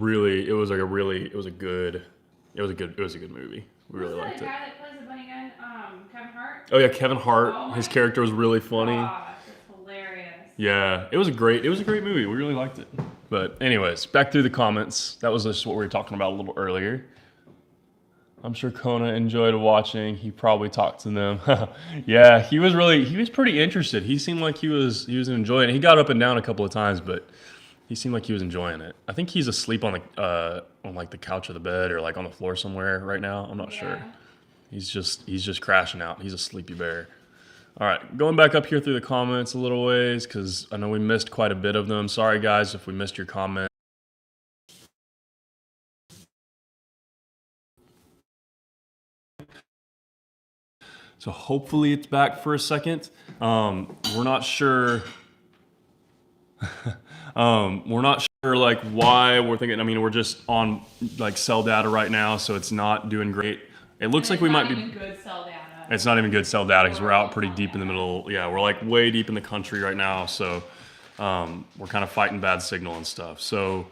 good movie. We really liked it. The guy that plays the bunny again, Kevin Hart. Oh yeah, Kevin Hart. His character was really funny. Gosh, it's hilarious. Yeah, it was a great movie. We really liked it. But anyways, back through the comments. That was just what we were talking about a little earlier. I'm sure Kona enjoyed watching. He probably talked to them. Yeah, he was pretty interested. He seemed like he was enjoying it. He got up and down a couple of times, but He seemed like he was enjoying it. I think he's asleep on like the couch of the bed or like on the floor somewhere right now. I'm not sure. He's just crashing out. He's a sleepy bear. All right, going back up here through the comments a little ways because I know we missed quite a bit of them. Sorry guys if we missed your comment. So hopefully it's back for a second. We're not sure. We're not sure like why we're thinking. I mean, we're just on like cell data right now, so it's not doing great. It looks like we might be. Good cell data. It's not even good cell data because we're out pretty deep in the middle. Yeah, we're like way deep in the country right now, so we're kind of fighting bad signal and stuff. So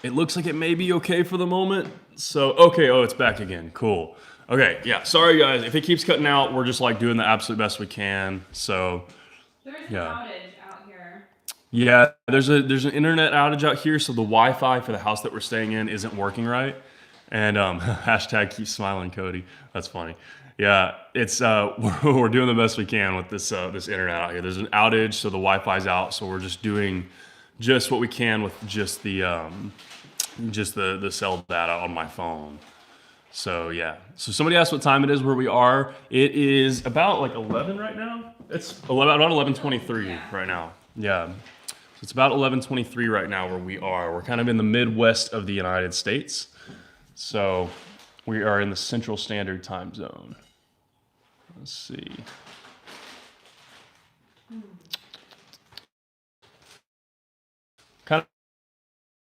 it looks like it may be okay for the moment. So okay, oh, it's back again. Cool. Okay, yeah. Sorry guys, if it keeps cutting out, we're just like doing the absolute best we can. So there's an outage out here. Yeah, there's an internet outage out here, so the Wi-Fi for the house that we're staying in isn't working right. And hashtag keep smiling, Cody. That's funny. Yeah, it's we're doing the best we can with this this internet out here. There's an outage, so the Wi-Fi's out. So we're just doing just what we can with just the cell data on my phone. So yeah. So somebody asked what time it is where we are. It is about like 11 right now. It's about 11:23 right now. Yeah. So it's about 11:23 right now where we are. We're kind of in the Midwest of the United States. So we are in the Central Standard Time Zone. Let's see. Kind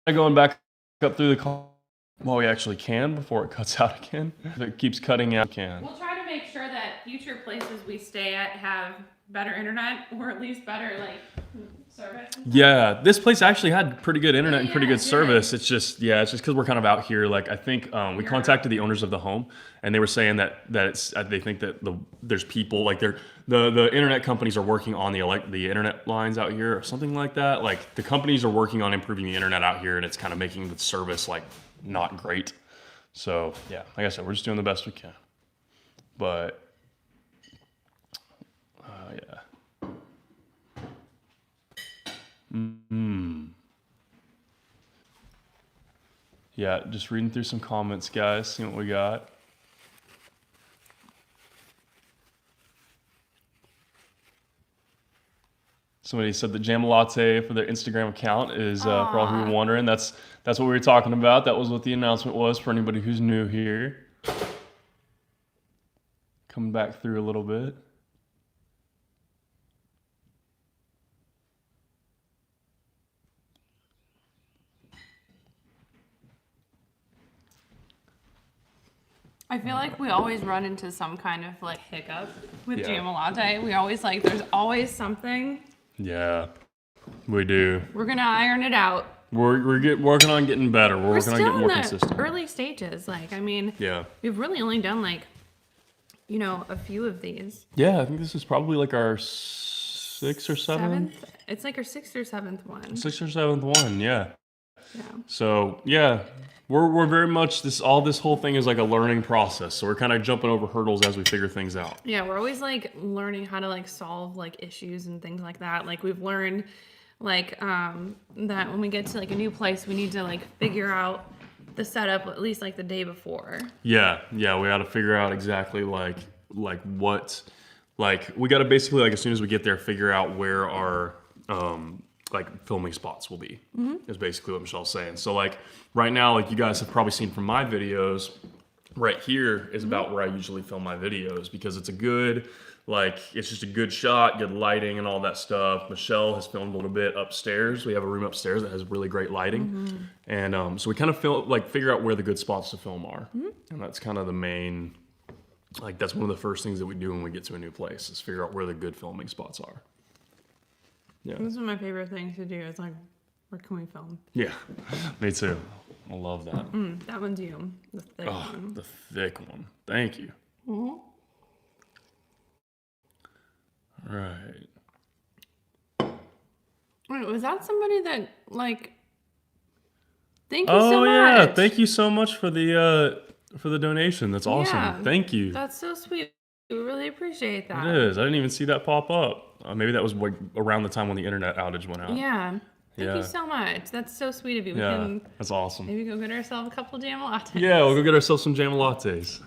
of going back up through the call. Well, we actually can before it cuts out again. If it keeps cutting out, can. We'll try to make sure that future places we stay at have better internet or at least better like service. Yeah, this place actually had pretty good internet and pretty good service. It's just because we're kind of out here. Like I think we contacted the owners of the home, and they were saying that it's they think that there's people like the internet companies are working on the internet lines out here or something like that. Like the companies are working on improving the internet out here, and it's kind of making the service like not great. So yeah, like I said, we're just doing the best we can. But yeah. Yeah, just reading through some comments, guys, seeing what we got. Somebody said that Jamalatte for their Instagram account is, for all who are wondering, that's what we were talking about. That was what the announcement was for anybody who's new here. Coming back through a little bit. I feel like we always run into some kind of like hiccup with Jamalatte. We always there's always something. Yeah, we do. We're gonna iron it out. We're working on getting better. We're working on getting more consistent. Early stages, like I mean, we've really only done like, a few of these. Yeah, I think this is probably like our sixth or seventh. It's like our sixth or seventh one. Sixth or seventh one, yeah. Yeah. So yeah, we're very much this whole thing is like a learning process. So we're kind of jumping over hurdles as we figure things out. Yeah, we're always like learning how to like solve like issues and things like that. Like we've learned like that when we get to like a new place, we need to like figure out the setup at least like the day before. Yeah, we got to figure out exactly like what we got to basically like as soon as we get there figure out where our like filming spots will be, is basically what Michelle's saying. So like right now, like you guys have probably seen from my videos, right here is about where I usually film my videos because it's a good, it's just a good shot, good lighting and all that stuff. Michelle has filmed a little bit upstairs. We have a room upstairs that has really great lighting. And so we kind of figure out where the good spots to film are. And that's kind of the main, that's one of the first things that we do when we get to a new place is figure out where the good filming spots are. Yeah. This is my favorite thing to do. It's like, where can we film? Yeah, me too. I love that. That one's you, the thick one. The thick one. Thank you. All right. Wait, was that somebody that thank you so much. Oh yeah, thank you so much for the donation. That's awesome. Yeah, thank you. That's so sweet. We really appreciate that. It is. I didn't even see that pop up. Maybe that was like around the time when the internet outage went out. Yeah. Thank Yeah. you so much. That's so sweet of you. We Yeah, can that's awesome. maybe go get ourselves a couple Jamalattes. Yeah, we'll go get ourselves some Jamalattes.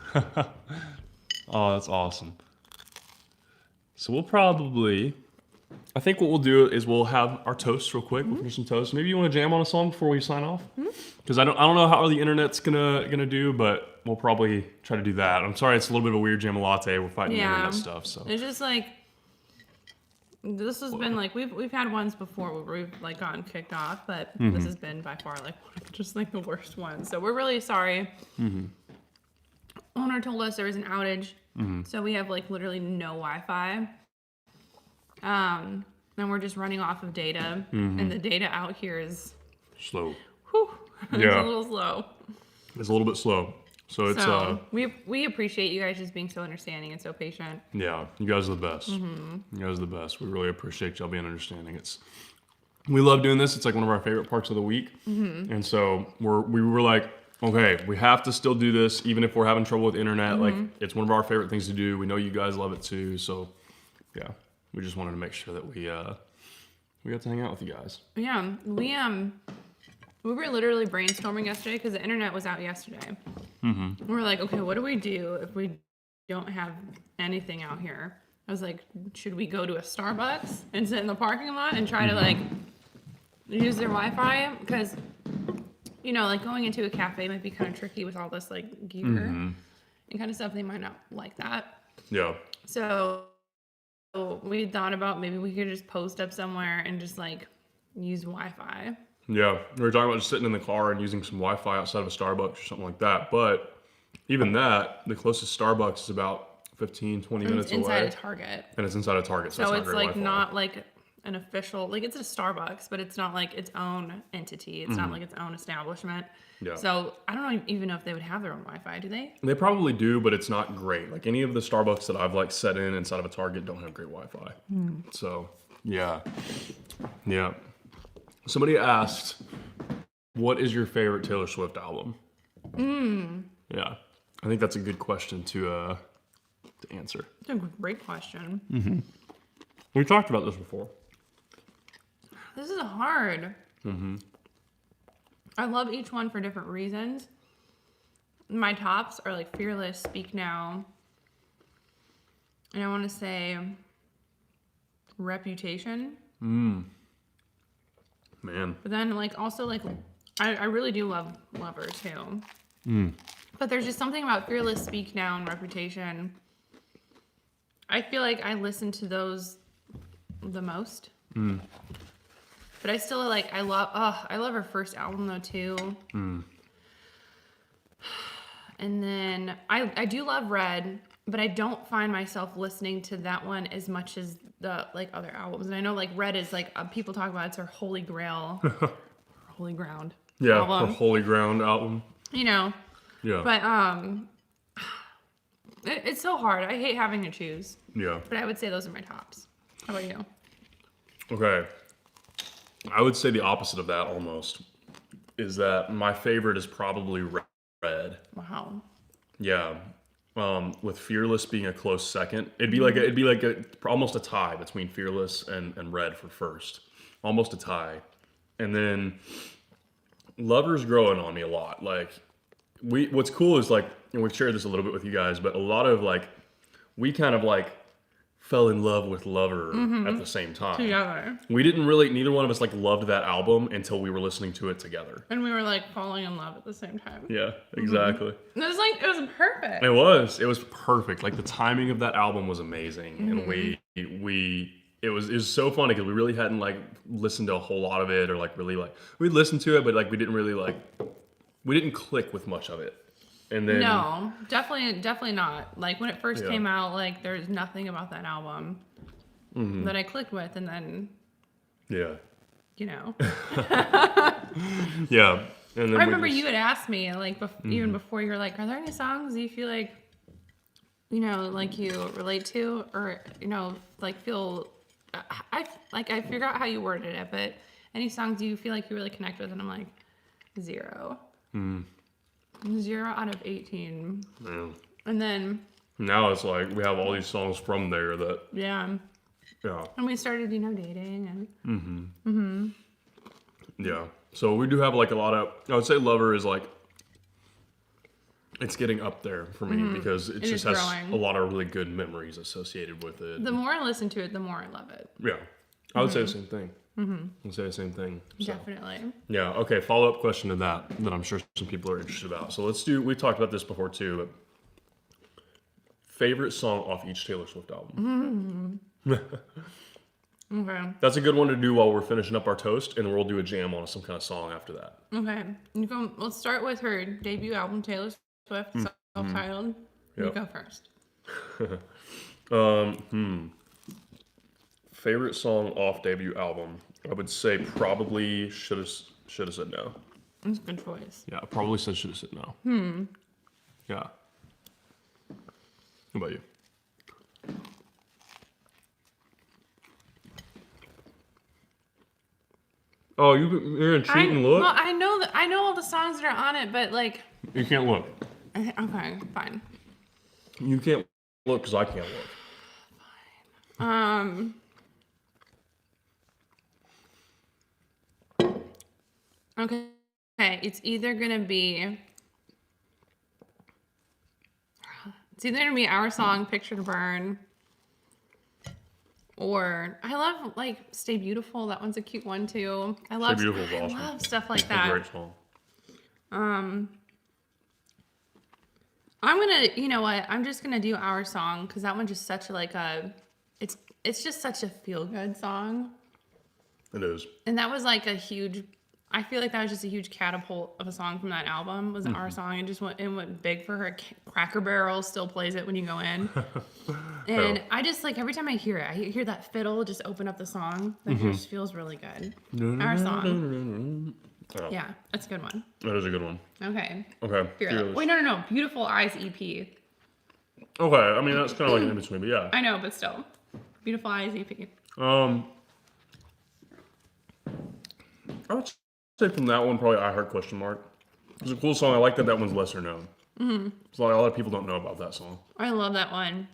Oh, that's awesome. So we'll probably, I think what we'll do is we'll have our toasts real quick. We'll finish some toasts. Maybe you want to jam on a song before we sign off? Because I don't know how the internet's gonna do, but we'll probably try to do that. I'm sorry, it's a little bit of a weird Jamalatte. We're fighting the internet stuff, so. It's just like, this has been like, we've had ones before where we've like gotten kicked off, but this has been by far like just like the worst one. So we're really sorry. Owner told us there was an outage, so we have like literally no Wi-Fi. And we're just running off of data, and the data out here is Slow. whew, it's Yeah. a little slow. It's a little bit slow. So it's, we appreciate you guys just being so understanding and so patient. yeah, you guys are the best. You guys are the best. We really appreciate y'all being understanding. We love doing this. It's like one of our favorite parts of the week. And so we were like, okay, we have to still do this, even if we're having trouble with internet. Like, it's one of our favorite things to do. We know you guys love it too. So, yeah, we just wanted to make sure that we got to hang out with you guys. Yeah, we were literally brainstorming yesterday because the internet was out yesterday. We were like, okay, what do we do if we don't have anything out here? I was like, should we go to a Starbucks and sit in the parking lot and try to like use their Wi-Fi? Because, you know, like going into a cafe might be kind of tricky with all this like gear and kind of stuff. They might not like that. Yeah. So we thought about maybe we could just post up somewhere and just like use Wi-Fi. Yeah, we were talking about just sitting in the car and using some Wi-Fi outside of a Starbucks or something like that. But even that, the closest Starbucks is about 15, 20 minutes away. Inside a Target. And it's inside a Target, so it's not like Wi-Fi. not like an official, like it's a Starbucks, but it's not like its own entity. It's not like its own establishment. Yeah. So I don't even know if they would have their own Wi-Fi. Do they? They probably do, but it's not great. Like any of the Starbucks that I've like set in inside of a Target don't have great Wi-Fi. So yeah. Somebody asked, what is your favorite Taylor Swift album? Yeah, I think that's a good question to answer. It's a great question. We talked about this before. This is hard. I love each one for different reasons. My tops are like Fearless, Speak Now, and I want to say Reputation. Man. But then like also like I really do love Lover too. But there's just something about Fearless, Speak Now, and Reputation. I feel like I listen to those the most. But I still like I love her first album though too. And then I do love Red, but I don't find myself listening to that one as much as the like other albums. And I know like Red is like people talk about it's her holy grail, holy ground. Yeah, album. her Holy Ground album. You know. Yeah. But it's so hard. I hate having to choose. Yeah. But I would say those are my tops. How about you? Okay. I would say the opposite of that almost. Is that my favorite is probably Red. Wow. Yeah. With Fearless being a close second. It'd be like almost a tie between Fearless and Red for first. Almost a tie. And then Lover's growing on me a lot. Like what's cool is like, and we've shared this a little bit with you guys, but a lot of like, we kind of like fell in love with Lover at the same time. Together. We didn't really, neither one of us like loved that album until we were listening to it together. And we were like falling in love at the same time. Yeah, exactly. It was like, it was perfect. It was perfect. Like the timing of that album was amazing. And it was so funny because we really hadn't like listened to a whole lot of it or like really like, we listened to it, but like we didn't click with much of it. And then No, definitely not. Like when it first came out, like there's nothing about that album that I clicked with, and then yeah, you know. Yeah. And then I remember you had asked me like even before, you were like, "Are there any songs you feel like, you know, like you relate to, or you know, like feel?" I forgot how you worded it, but any songs you feel like you really connect with, and I'm like, 0. 0 out of 18. Yeah. And then Now it's like we have all these songs from there that Yeah. yeah. And we started, dating and. Yeah. So we do have like a lot of. I would say Lover is like. It's getting up there for me because it just has growing. a lot of really good memories associated with it. The more I listen to it, the more I love it. Yeah. I would say the same thing. I'd say the same thing. So. Definitely. Yeah. Okay. Follow up question to that I'm sure some people are interested about. So let's do. We talked about this before too. But favorite song off each Taylor Swift album. Okay. That's a good one to do while we're finishing up our toast, and we'll do a jam on some kind of song after that. Okay. Let's start with her debut album, Taylor Swift, self-titled. You Yep. go first. Favorite song off debut album? I would say probably should have said no. That's a good choice. Yeah, probably said should have said no. Yeah. How about you? Oh, you're gonna cheat and look? Well, I know all the songs that are on it, but like, You can't look. okay, fine. You can't look because I can't look. Okay. It's either gonna be our song, Picture to Burn, or I love like Stay Beautiful. That one's a cute one too. I love Beautiful is awesome. I love stuff like It's a that. great song. I'm gonna, you know what? I'm just gonna do Our Song because that one just such like it's just such a feel good song, It is. and that was like a huge. I feel like that was just a huge catapult of a song from that album. Was Our Song? It just went big for her. Cracker Barrel still plays it when you go in, and I just like every time I hear it, I hear that fiddle just open up the song. That just feels really good. Our Song. Oh, Yeah, that's a good one. that is a good one. Okay. Okay. Fearless. Wait, no. Beautiful Eyes EP. Okay, I mean that's kind of like in between, but yeah. I know, but still. Beautiful Eyes EP. I would say from that one probably I Heart question mark. It's a cool song. I like that one's lesser known. It's like a lot of people don't know about that song. I love that one.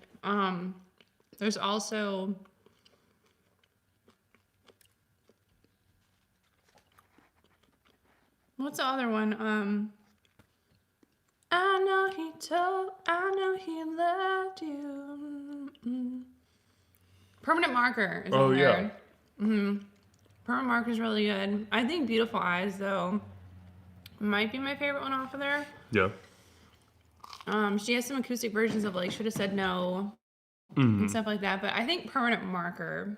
There's also what's the other one? I know he loved you. Permanent Marker is Oh on yeah. there. Permanent Marker is really good. I think Beautiful Eyes though might be my favorite one off of there. Yeah. She has some acoustic versions of like Should Have Said No and stuff like that, but I think Permanent Marker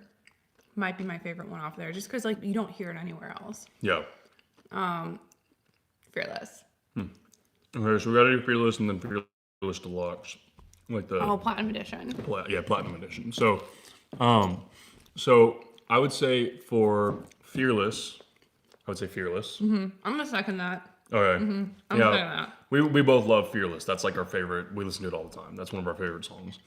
might be my favorite one off there just because like you don't hear it anywhere else. Yeah. Fearless. Okay, so we gotta do Fearless and then Fearless Deluxe, like the Platinum Edition. Platinum Edition. So, so I would say for Fearless, I would say Fearless. I'm gonna second that. Okay. I'm gonna second that. We both love Fearless. That's like our favorite. We listen to it all the time. That's one of our favorite songs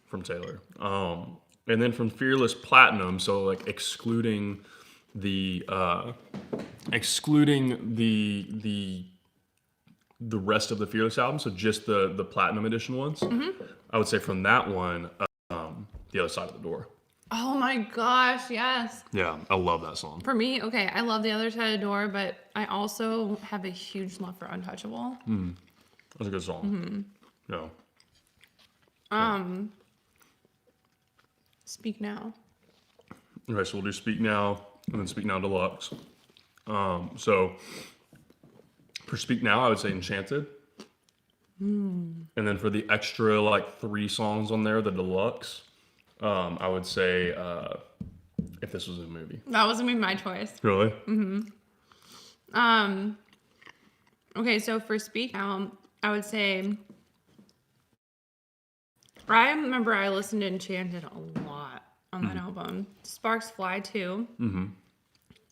from Taylor. And then from Fearless Platinum, so like excluding the rest of the Fearless album, so just the Platinum Edition ones. I would say from that one, The Other Side of the Door. Oh my gosh, yes. Yeah, I love that song. For me, okay, I love The Other Side of the Door, but I also have a huge love for Untouchable. That's a good song. Yeah. Speak Now. Okay, so we'll do Speak Now and then Speak Now Deluxe. So for Speak Now, I would say Enchanted. And then for the extra like 3 songs on there, the deluxe, I would say If This Was a Movie. That was gonna be my choice. Really? Okay, so for Speak Now, I would say I remember I listened to Enchanted a lot on that album. Sparks Fly too.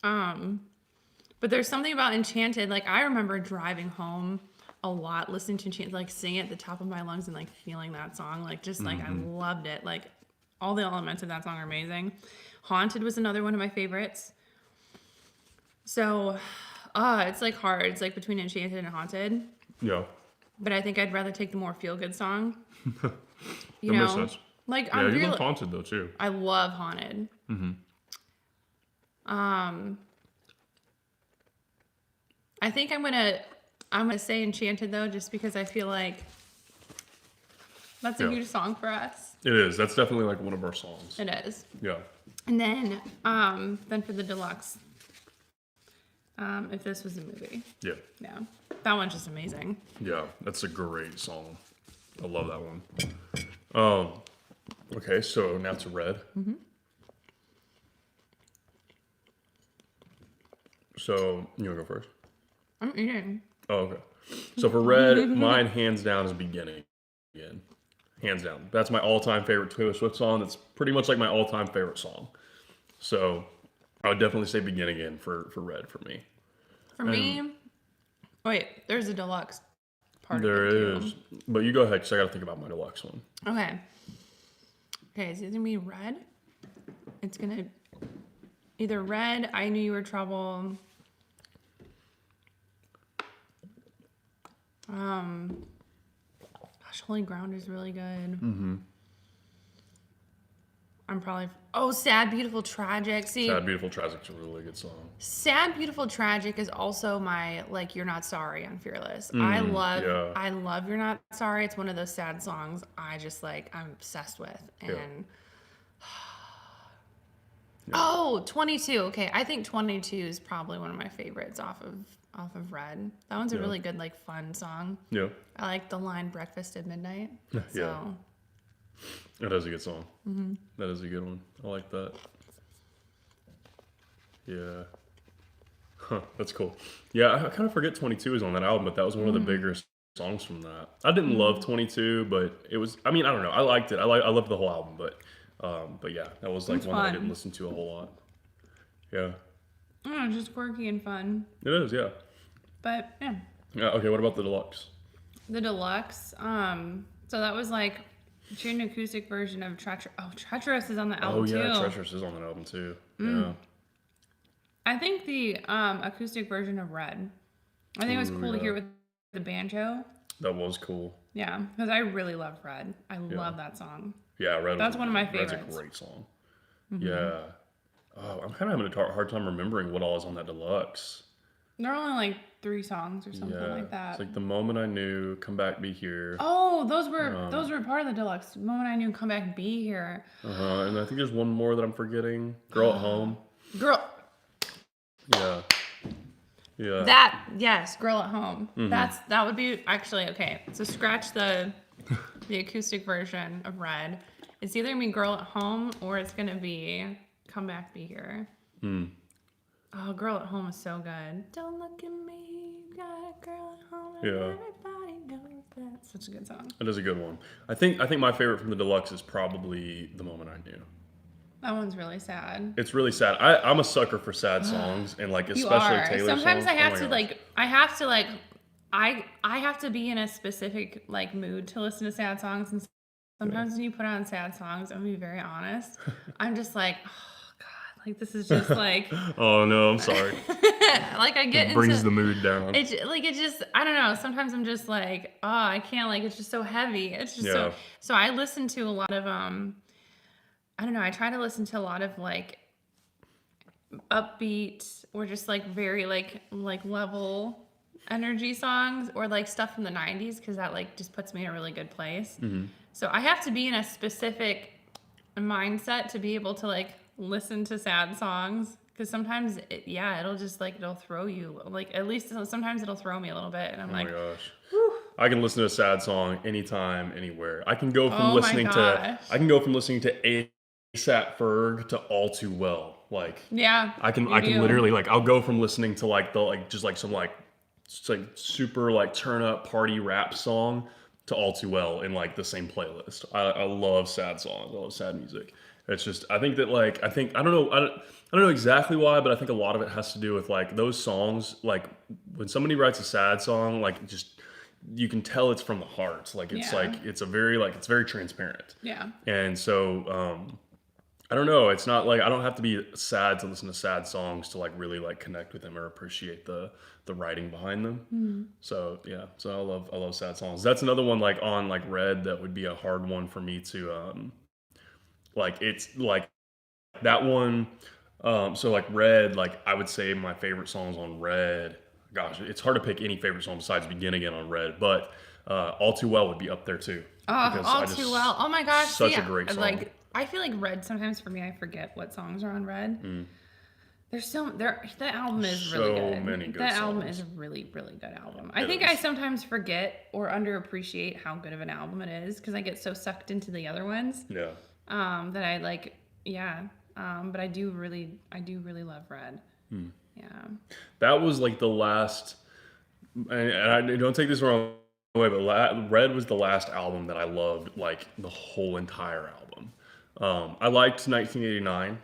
But there's something about Enchanted, like I remember driving home a lot, listening to Enchanted, like singing at the top of my lungs and like feeling that song, like just like I loved it. Like all the elements of that song are amazing. Haunted was another one of my favorites. So, it's like hard. It's like between Enchanted and Haunted. Yeah. But I think I'd rather take the more feel-good song. You That know, makes sense. like Yeah, I'm you really, love Haunted though too. I love Haunted. I think I'm gonna say Enchanted though, just because I feel like that's a Yeah. huge song for us. It is. That's definitely like one of our songs. It is. Yeah. And then for the deluxe, if this was a movie, Yeah. yeah, that one's just amazing. Yeah. That's a great song. I love that one. Okay, so now to Red. So you wanna go first? I'm eating. Oh, okay. So for Red, mine hands down is Beginning again. Hands down. That's my all-time favorite Taylor Swift song. That's pretty much like my all-time favorite song. So I would definitely say Begin Again for Red for me. For me, wait, there's a deluxe part There of it too. is. But you go ahead because I got to think about my deluxe one. Okay. Okay, it's either gonna be Red. It's gonna either Red, I Knew You Were Trouble. Gosh, Holy Ground is really good. I'm probably Sad, Beautiful, Tragic. See, Sad, Beautiful, Tragic's a really good song. Sad, Beautiful, Tragic is also my like You're Not Sorry on Fearless. I love You're Not Sorry. It's one of those sad songs I just like I'm obsessed with. And Oh, 22. Okay, I think 22 is probably one of my favorites off of Red. That one's a really good like fun song. Yeah. I like the line Breakfast at Midnight. Yeah. So That is a good song. That is a good one. I like that. Yeah. Huh, that's cool. Yeah, I kind of forget 22 is on that album, but that was one of the bigger songs from that. I didn't love 22, but it was, I mean, I don't know. I liked it. I loved the whole album, but yeah, that was like one that I didn't listen to a whole lot. Yeah. Oh, just quirky and fun. It is, yeah. But yeah. Yeah, okay, what about the deluxe? The deluxe, so that was like an acoustic version of Treacherous. Oh, Treacherous is on the album too. Oh yeah, Treacherous is on that album too. Yeah. I think the acoustic version of Red. I think it was cool to hear with the banjo. That was cool. Yeah, because I really love Red. I love that song. Yeah, Red. That's one of my Red's favorites. a great song. Yeah. Oh, I'm kind of having a hard time remembering what all is on that deluxe. There are only like 3 songs or something like that. It's like The Moment I Knew, Come Back, Be Here. Oh, those were part of the deluxe. The Moment I Knew, Come Back, Be Here. And I think there's one more that I'm forgetting. Girl at Home. Girl. Yeah. Yeah. Yes, Girl at Home. That would be actually okay. So scratch the acoustic version of Red. It's either gonna be Girl at Home or it's gonna be Come Back, Be Here. Oh, Girl at Home is so good. Don't look at me, got a girl at home. And everybody knows that. Such a good song. It is a good one. I think my favorite from the deluxe is probably The Moment I Knew. That one's really sad. It's really sad. I'm a sucker for sad songs and like especially Taylor songs. Sometimes I have Oh to my gosh. I have to be in a specific like mood to listen to sad songs, and sometimes when you put on sad songs, I'm gonna be very honest, I'm just like, oh god, like this is just like Oh no, I'm sorry. like I get It brings into, the mood down. it just I don't know, sometimes I'm just like, oh, I can't, like it's just so heavy. It's just so I listen to a lot of I don't know, I try to listen to a lot of like upbeat or just like very like level energy songs or like stuff from the 90s, because that like just puts me in a really good place. So I have to be in a specific mindset to be able to like listen to sad songs, because sometimes it'll just like it'll throw you, like at least sometimes it'll throw me a little bit, and I'm like, oh my gosh. Whew. I can listen to a sad song anytime, anywhere. I can go from listening to ASAP Ferg to All Too Well. Like I can literally like I'll go from listening to like just like some like super like turn up party rap song to All Too Well in like the same playlist. I love sad songs. I love sad music. It's just I think I don't know exactly why, but I think a lot of it has to do with like those songs. Like when somebody writes a sad song, like just you can tell it's from the heart. Like it's like it's very transparent. Yeah. And so I don't know. It's not like I don't have to be sad to listen to sad songs to like really like connect with them or appreciate the writing behind them. So yeah, so I love sad songs. That's another one like on like Red that would be a hard one for me to like it's like that one. So like Red, like I would say my favorite songs on Red. Gosh, it's hard to pick any favorite song besides Begin Again on Red, but All Too Well would be up there too. Oh, Because All Too Well. Oh my gosh. such a great song. Like, I feel like Red, sometimes for me, I forget what songs are on Red. There's that album is really So good. many good That album songs. is a really, really good album. I It think is. I sometimes forget or underappreciate how good of an album it is because I get so sucked into the other ones. Yeah. That I like, yeah. But I do really love Red. Yeah. That was like the last, and I don't take this the wrong way, but Red was the last album that I loved, like the whole entire album. I liked 1989.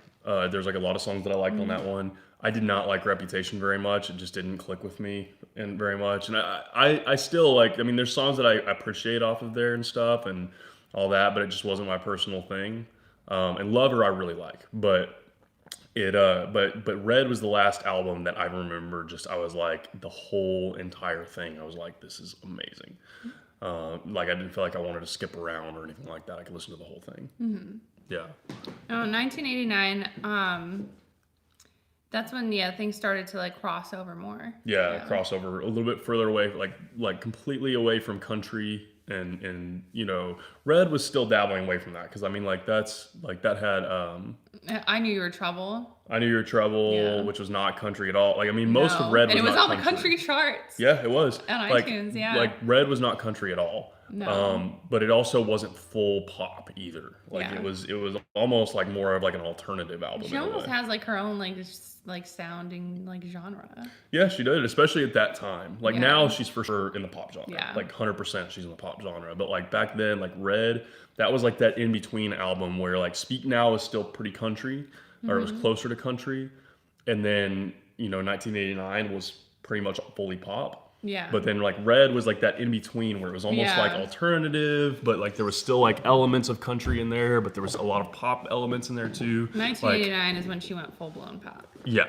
There's like a lot of songs that I liked on that one. I did not like Reputation very much. It just didn't click with me and very much. And I still like, I mean, there's songs that I appreciate off of there and stuff and all that, but it just wasn't my personal thing. And Lover I really like, but but Red was the last album that I remember I was like the whole entire thing. I was like, this is amazing. Like I didn't feel like I wanted to skip around or anything like that. I could listen to the whole thing. Yeah. Oh, 1989. That's when things started to like cross over more. Yeah, crossover a little bit further away, like completely away from country and you know, Red was still dabbling away from that because I mean like that's like that had I Knew You Were Trouble. I Knew Your Trouble, which was not country at all. Like I mean most of Red was and it was not on the country charts. Yeah, it was On like, iTunes, yeah. Like Red was not country at all. No. But it also wasn't full pop either. Like Yeah. it was almost like more of like an alternative album. She in a almost way. has like her own like sounding like genre. Yeah, she did, especially at that time. Like Yeah. now she's for sure in the pop genre. Yeah. Like 100% she's in the pop genre. But like back then, like Red, that was like that in-between album where like Speak Now is still pretty country, or it was closer to country. And then, you know, 1989 was pretty much fully pop. Yeah. But then like Red was like that in between where it was almost like alternative, but like there was still like elements of country in there, but there was a lot of pop elements in there too. 1989 is when she went full blown pop. Yeah.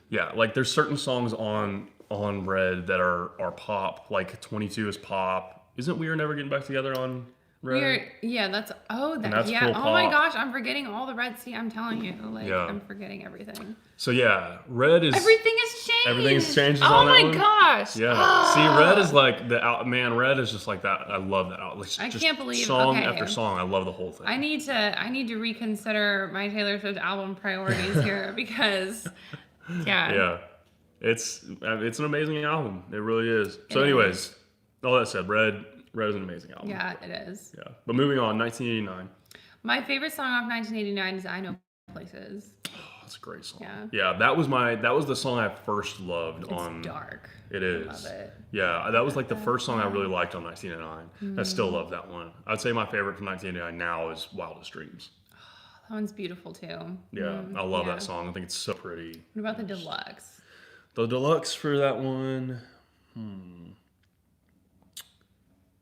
Yeah. Like there's certain songs on Red that are pop. Like 22 is pop. Isn't We Are Never Getting Back Together on Red? That's that's oh full my pop. gosh, I'm forgetting all the Red. See, I'm telling you, like Yeah. I'm forgetting everything. So yeah, Red is Everything has changed. Everything has changed Oh on that my one? gosh. Yeah. See, Red is like man, Red is just like that. I love that album. Like, I just can't believe- song okay. after song. I love the whole thing. I need to reconsider my Taylor Swift album priorities here because Yeah. It's an amazing album. It really is. So anyways, all that said, Red is an amazing album. Yeah, it is. Yeah. But moving on, 1989. My favorite song off 1989 is I Know Places. That's a great song. Yeah. Yeah, that was the song I first loved It's on dark. It is. I love it. Yeah, that was like the first song I really liked on 1989. I still Mm. love that one. I'd say my favorite from 1989 now is Wildest Dreams. That one's beautiful too. Yeah, I love yeah. that song. I think it's so pretty. What about the deluxe? The deluxe for that one.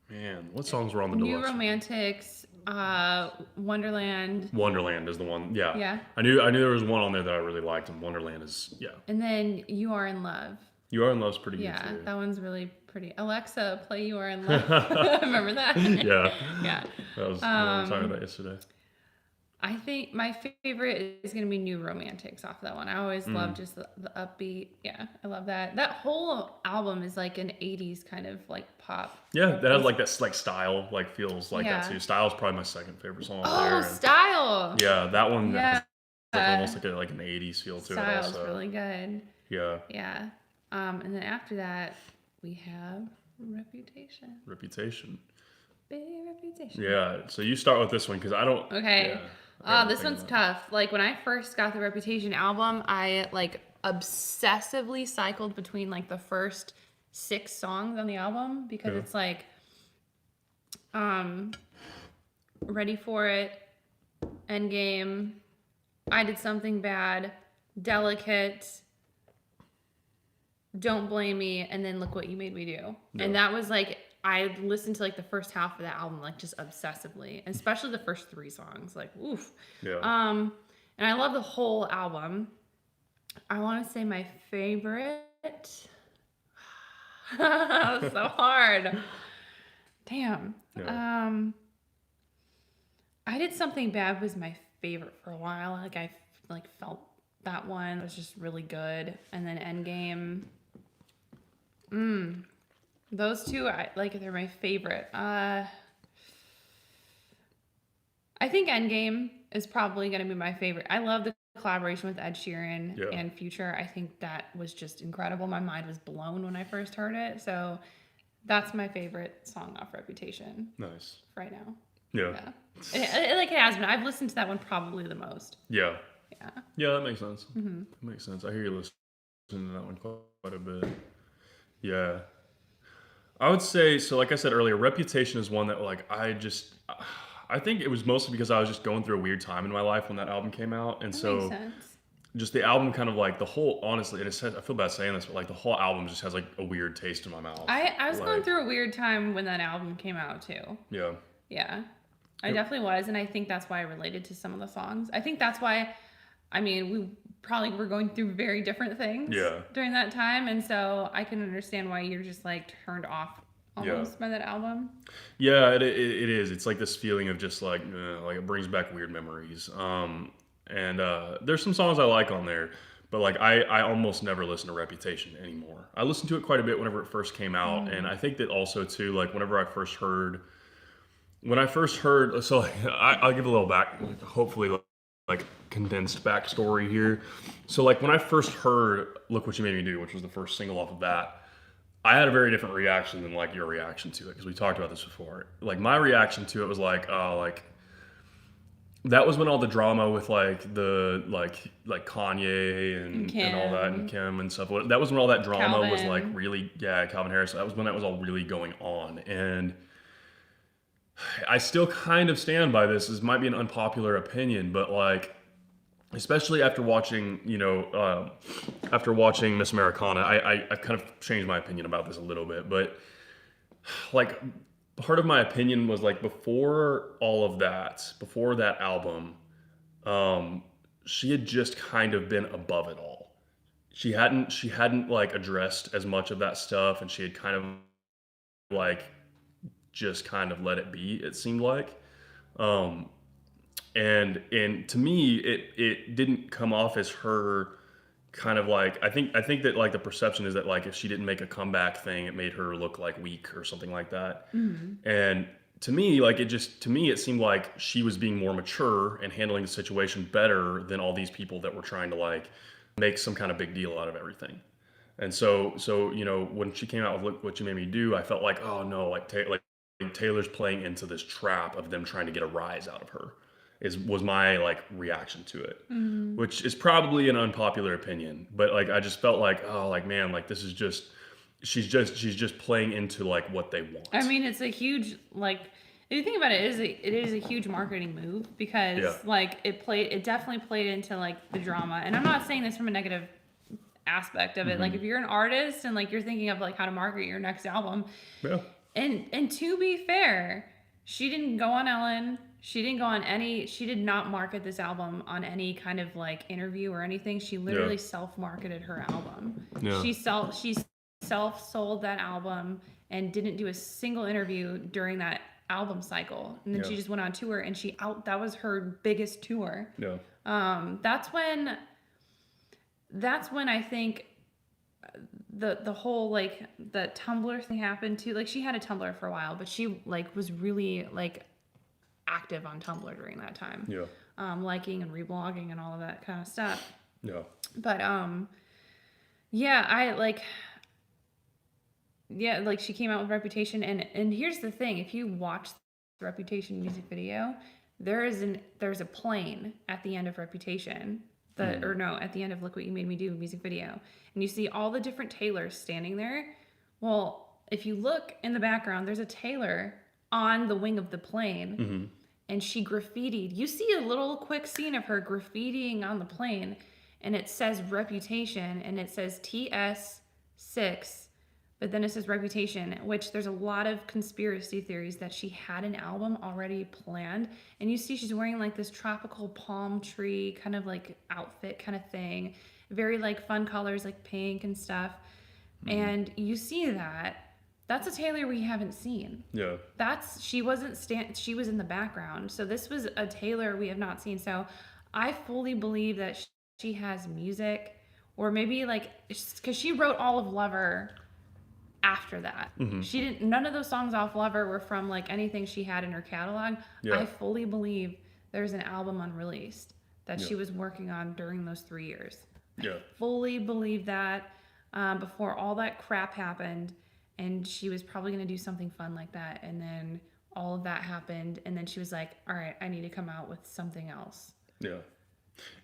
Man, what songs were on the New deluxe? Romantics, Wonderland, Wonderland is the one. Yeah. Yeah. I knew there was one on there that I really liked, and Wonderland is and then You Are in Love. You Are in Love's pretty Yeah, good too. that one's really pretty. Alexa, play You Are in Love. Remember that? Yeah. Yeah. That was we were talking about yesterday. I think my favorite is going to be New Romantics off of that one. I always love just the upbeat. Yeah, I love that. That whole album is like an 80s kind of like pop. Yeah, that has like that like style, like feels like that Yeah. too. Style's probably my second favorite song on Oh, there. and- Style. Yeah, that one Yeah. has like almost like an 80s feel to it Style's also. really good. Yeah, Yeah. And then after that, we have Reputation. Reputation. Big Reputation. Yeah, so you start with this one because I don't. Okay. Yeah, I gotta This think one's about tough. Like when I first got the Reputation album, I like obsessively cycled between like the first 6 songs on the album because it's like Ready for It, Endgame, I Did Something Bad, Delicate, Don't Blame Me, and then Look What You Made Me Do. Yeah. And that was like I listened to like the first half of that album like just obsessively, especially the first 3 songs. Like, oof. Yeah. And I love the whole album. I want to say my favorite. That was so hard. Damn. Yeah. I Did Something Bad was my favorite for a while. Like I felt that one was just really good. And then Endgame. Those two, they're my favorite. I think Endgame is probably going to be my favorite. I love the collaboration with Ed Sheeran and Future. I think that was just incredible. My mind was blown when I first heard it. So that's my favorite song off Reputation. Nice. Right now. Yeah. It has been. I've listened to that one probably the most. Yeah. Yeah, that makes sense. Mm-hmm. That makes sense. I hear you listening to that one quite a bit. Yeah. I would say, so like I said earlier, Reputation is one that I think it was mostly because I was just going through a weird time in my life when that album came out. And That makes sense. just the album kind of like the whole, honestly, and I feel bad saying this, but like the whole album just has like a weird taste in my mouth. I was going through a weird time when that album came out too. Yeah. Yeah. I definitely was, and I think that's why I related to some of the songs. I think that's why, we probably were going through very different things during that time, and so I can understand why you're just like turned off almost by that album. Yeah, it is. It's like this feeling of just like it brings back weird memories. And there's some songs I like on there, but like I almost never listen to Reputation anymore. I listened to it quite a bit whenever it first came out, and I think that also too, like whenever I first heard, so like, I'll give a little hopefully like condensed backstory here. So like when I first heard Look What You Made Me Do, which was the first single off of that, I had a very different reaction than like your reaction to it, because we talked about this before. Like my reaction to it was like, oh, like that was when all the drama with like the like Kanye and all that, and Kim and stuff. That was when all that drama was like really, Calvin Harris. That was when that was all really going on. And I still kind of stand by this. This might be an unpopular opinion, but like, especially after watching, after watching Miss Americana, I kind of changed my opinion about this a little bit. But like, part of my opinion was like before all of that, before that album, she had just kind of been above it all. She hadn't like addressed as much of that stuff, and she had kind of like just kind of let it be, it seemed like. And to me, it didn't come off as her kind of like, I think that like the perception is that like if she didn't make a comeback thing, it made her look like weak or something like that. Mm-hmm. And to me, like it seemed like she was being more mature and handling the situation better than all these people that were trying to like make some kind of big deal out of everything. And so when she came out with Look What You Made Me Do, I felt like, oh no, like Taylor's playing into this trap of them trying to get a rise out of her. Was my like reaction to it, which is probably an unpopular opinion, but like I just felt like, oh, like man, like this is just she's just playing into like what they want. I mean, it's a huge like if you think about it, it is a huge marketing move, because like it definitely played into like the drama. And I'm not saying this from a negative aspect of it. Like if you're an artist and like you're thinking of like how to market your next album, and to be fair, she didn't go on Ellen. She did not market this album on any kind of like interview or anything. She literally self-marketed her album. Yeah. She self-sold that album and didn't do a single interview during that album cycle. And then she just went on tour, and that was her biggest tour. Yeah. That's when I think the whole like the Tumblr thing happened too. Like she had a Tumblr for a while, but she like was really like active on Tumblr during that time. Yeah. Liking and reblogging and all of that kind of stuff. Yeah. But she came out with Reputation, and here's the thing, if you watch the Reputation music video, there's a plane at the end of Reputation. At the end of Look What You Made Me Do music video. And you see all the different Taylors standing there. Well, if you look in the background, there's a Taylor on the wing of the plane. Mm-hmm. And she graffitied. You see a little quick scene of her graffitiing on the plane, and it says Reputation, and it says TS6 But then it says Reputation, which there's a lot of conspiracy theories that she had an album already planned. And you see she's wearing like this tropical palm tree kind of like outfit kind of thing. Very like fun colors like pink and stuff. And you see that. That's a Taylor we haven't seen. Yeah. She was in the background. So this was a Taylor we have not seen. So I fully believe that she has music, or maybe like, because she wrote all of Lover after that. None of those songs off Lover were from like anything she had in her catalog. Yeah. I fully believe there's an album unreleased that she was working on during those 3 years. Yeah. I fully believe that before all that crap happened, and she was probably going to do something fun like that, and then all of that happened, and then she was like, all right, I need to come out with something else. Yeah.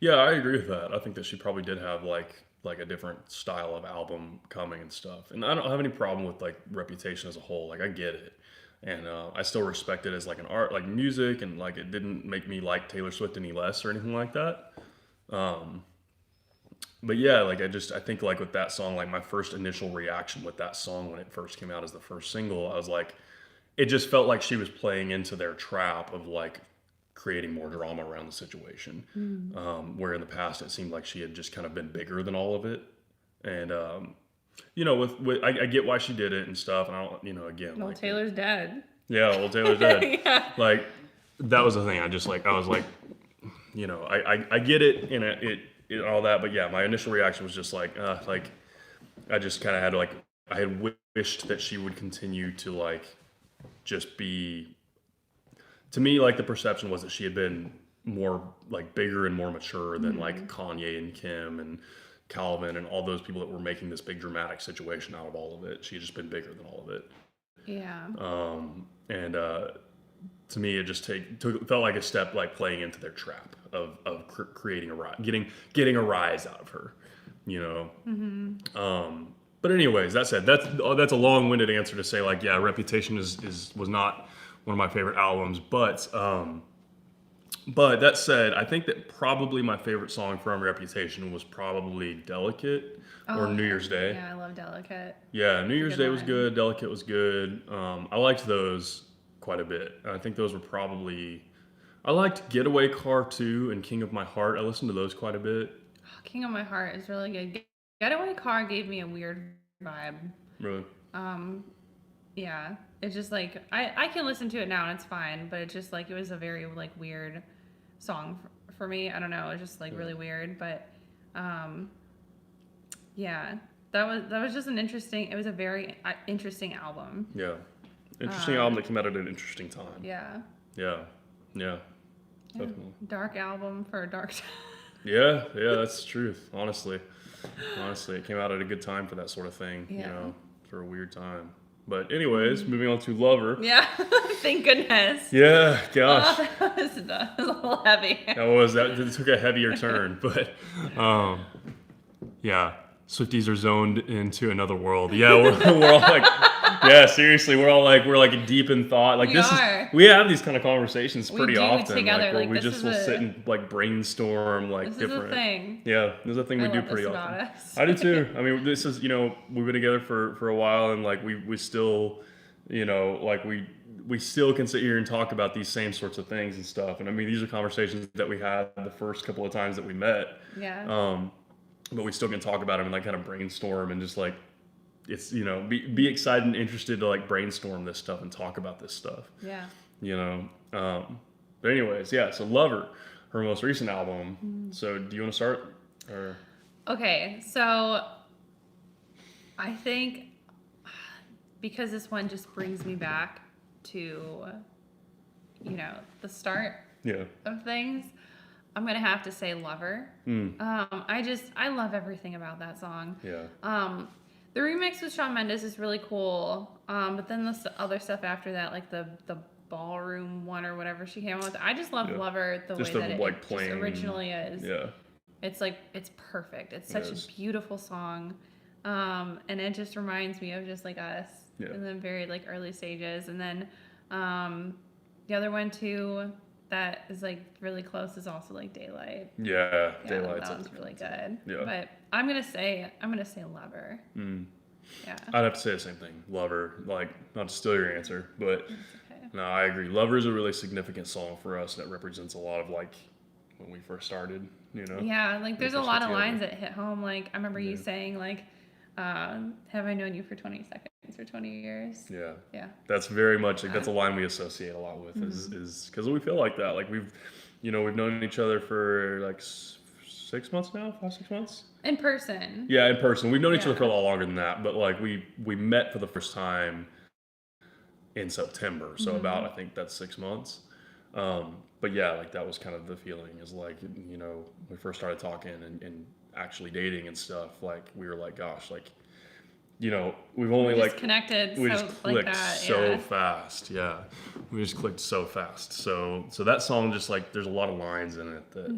Yeah, I agree with that. I think that she probably did have like a different style of album coming and stuff. And I don't have any problem with like Reputation as a whole. Like I get it. And I still respect it as like an art, like music, and like it didn't make me like Taylor Swift any less or anything like that. But yeah, like I think like with that song, like my first initial reaction with that song when it first came out as the first single, I was like, it just felt like she was playing into their trap of like creating more drama around the situation. Where in the past it seemed like she had just kind of been bigger than all of it. And, you know, I get why she did it and stuff. And I don't, you know, again. Well, like, Taylor's dead. Yeah, well, Taylor's dead. Yeah. Like, that was the thing. I was like, you know, I get it and it all that. But yeah, my initial reaction was just like I just kind of had like, I had wished that she would continue to like just be, to me, like the perception was that she had been more like bigger and more mature than like Kanye and Kim and Calvin and all those people that were making this big dramatic situation out of all of it. She had just been bigger than all of it. Yeah. And to me, it just felt like a step like playing into their trap of creating getting a rise out of her, you know. But anyways, that said, that's a long-winded answer to say like, yeah, Reputation was not one of my favorite albums, but that said, I think that probably my favorite song from Reputation was probably Delicate or New Year's Day. Yeah, I love Delicate. Yeah, New Year's Day was good. Delicate was good. I liked those quite a bit. I think those were probably. I liked Getaway Car too and King of My Heart. I listened to those quite a bit. King of My Heart is really good. Getaway Car gave me a weird vibe. Really? Yeah. It's just like I can listen to it now and it's fine, but it's just like it was a very like weird song for me. I don't know. It's just like really weird, but yeah. That was just it was a very interesting album. Yeah. Interesting album that came out at an interesting time. Yeah. Yeah. Yeah. Definitely. Dark album for a dark time. Yeah, that's the truth. Honestly, it came out at a good time for that sort of thing. Yeah. You know, for a weird time. But anyways, moving on to Lover. Yeah, thank goodness. Yeah, gosh. Oh, that was a little heavy. That took a heavier turn, but yeah, Swifties are zoned into another world. Yeah, we're all like, yeah, seriously, we're like deep in thought. Like we have these kind of conversations pretty often. Together. Like, where we this just will sit and like brainstorm like this different. Is a thing. Yeah, there's a thing we do pretty often. About us. I do too. I mean, this is, you know, we've been together for a while, and like we still, you know, like we still can sit here and talk about these same sorts of things and stuff. And I mean, these are conversations that we had the first couple of times that we met. Yeah. But we still can talk about them and like kind of brainstorm and just like, it's, you know, be excited and interested to like brainstorm this stuff and talk about this stuff. Yeah. You know. But anyways, yeah. So Lover, her most recent album. So do you want to start? Or okay, so I think because this one just brings me back to, you know, the start of things, I'm going to have to say Lover. I love everything about that song. Yeah. The remix with Shawn Mendes is really cool. But then the other stuff after that, like the ballroom one or whatever she came out with, I just love Lover the just way that like it just originally is. Yeah. It's like, it's perfect. It's such a beautiful song. And it just reminds me of just like us in the very like early stages. And then the other one too that is like really close is also like Daylight. Yeah, Daylight. That one's really good. Yeah. But I'm gonna say Lover. Yeah. I'd have to say the same thing. Lover, like, not to steal your answer, but Okay. no, I agree. Lover is a really significant song for us that represents a lot of like when we first started, you know? Yeah, like there's a first lot got of lines together. that hit home. Like I remember you Yeah. saying like, "Have I known you for 20 seconds or 20 years?" Yeah. Yeah. That's very much like that's a line we associate a lot with is because we feel like that. Like we've known each other for like 6 months now, 5, 6 months. In person. Yeah, in person. We've known each other for a Yeah. lot longer than that, but like we met for the first time in September. So about I think that's 6 months. But yeah, like that was kind of the feeling is like, we first started talking and actually dating and stuff. Like we were like, gosh, like, we've only We just like connected we so just like clicked that. so Yeah. fast. Yeah. We just clicked so fast. So that song just like, there's a lot of lines in it that,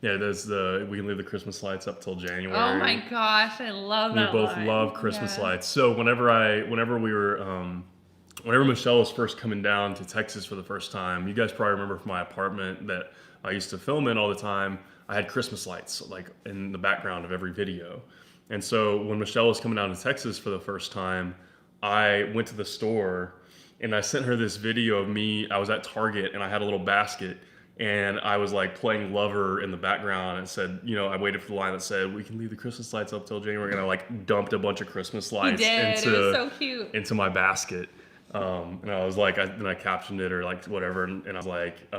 yeah, there's we can leave the Christmas lights up till January. Oh my gosh, I love We that both line. love Christmas Yeah. lights. So whenever Michelle was first coming down to Texas for the first time, you guys probably remember from my apartment that I used to film in all the time, I had Christmas lights like in the background of every video. And so when Michelle was coming down to Texas for the first time, I went to the store and I sent her this video of me. I was at Target and I had a little basket and I was like playing Lover in the background and said, I waited for the line that said, we can leave the Christmas lights up till January. And I like dumped a bunch of Christmas You lights did. It was so cute. into my basket. And I was like, then I captioned it or like whatever. And I was like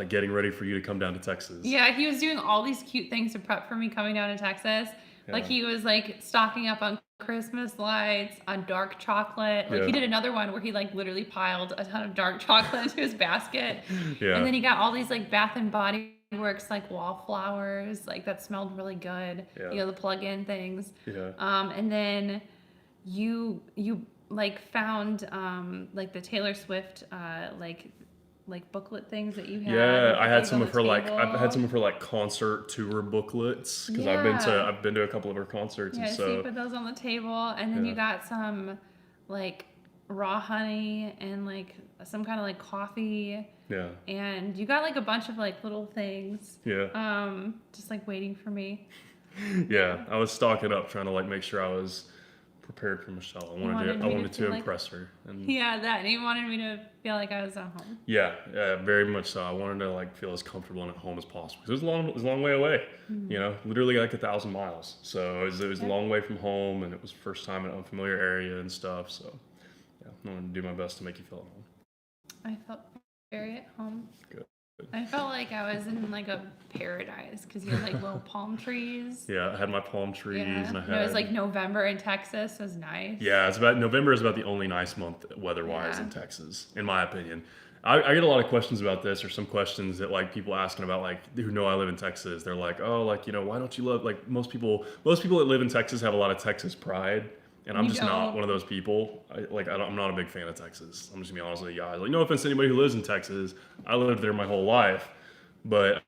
getting ready for you to come down to Texas. Yeah, he was doing all these cute things to prep for me coming down to Texas. Like Yeah. he was like stocking up on Christmas lights, on dark chocolate. Like Yeah. he did another one where he like literally piled a ton of dark chocolate into his basket. Yeah. And then he got all these like Bath and Body Works like wallflowers, like that smelled really good. Yeah. The plug-in things. Yeah. And then you like found like the Taylor Swift like booklet things that you had. Yeah, I had things some on of the her like table. I've had some of her like concert tour booklets because Yeah. I've been to a couple of her concerts Yeah, and so you so put those on the table, and then Yeah. you got some like raw honey and like some kind of like coffee, yeah, and you got like a bunch of like little things, yeah, just like waiting for me. yeah. I was stocking up trying to like make sure I was prepared for Michelle. I wanted me to wanted to feel like- impress her and Yeah, that, and you wanted me to feel like I was at home. yeah, very much so. I wanted to like feel as comfortable and at home as possible because it was a long way away. Literally like 1,000 miles. So it was a long way from home, and it was first time in an unfamiliar area and stuff. So yeah, I wanted to do my best to make you feel at home. I felt very at home. Good. I felt like I was in like a paradise because you had like little palm trees. Yeah, I had my palm trees Yeah, and I and had it was like November in Texas. It was nice. yeah, November is about the only nice month weather-wise Yeah. in Texas, in my opinion. I get a lot of questions about this, or some questions that like people asking about like who know I live in Texas. They're like, oh, like why don't you love like most people that live in Texas have a lot of Texas pride, and I'm You just not don't. one of those people. I'm not a big fan of Texas. I'm just gonna be honest with you guys. Like no offense to anybody who lives in Texas. I lived there my whole life, but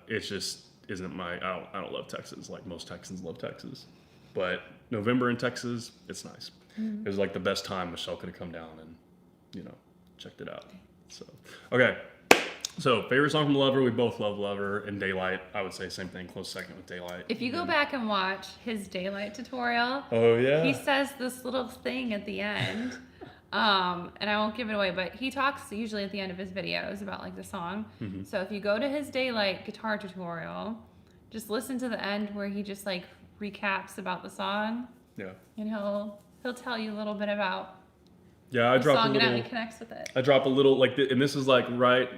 it's just isn't my. I don't love Texas like most Texans love Texas. But November in Texas, it's nice. It was like the best time Michelle could have come down and, checked it out. So, okay. So, favorite song from Lover, we both love Lover, and Daylight, I would say same thing, close second with Daylight. If you go back and watch his daylight tutorial, Oh, yeah? he says this little thing at the end. And I won't give it away, but he talks usually at the end of his videos about like the song. Mm-hmm. So if you go to his daylight guitar tutorial, just listen to the end where he just like recaps about the song, Yeah. and he'll tell you a little bit about Yeah, I the dropped a song and how little... he connects with it. I drop a little and this is like right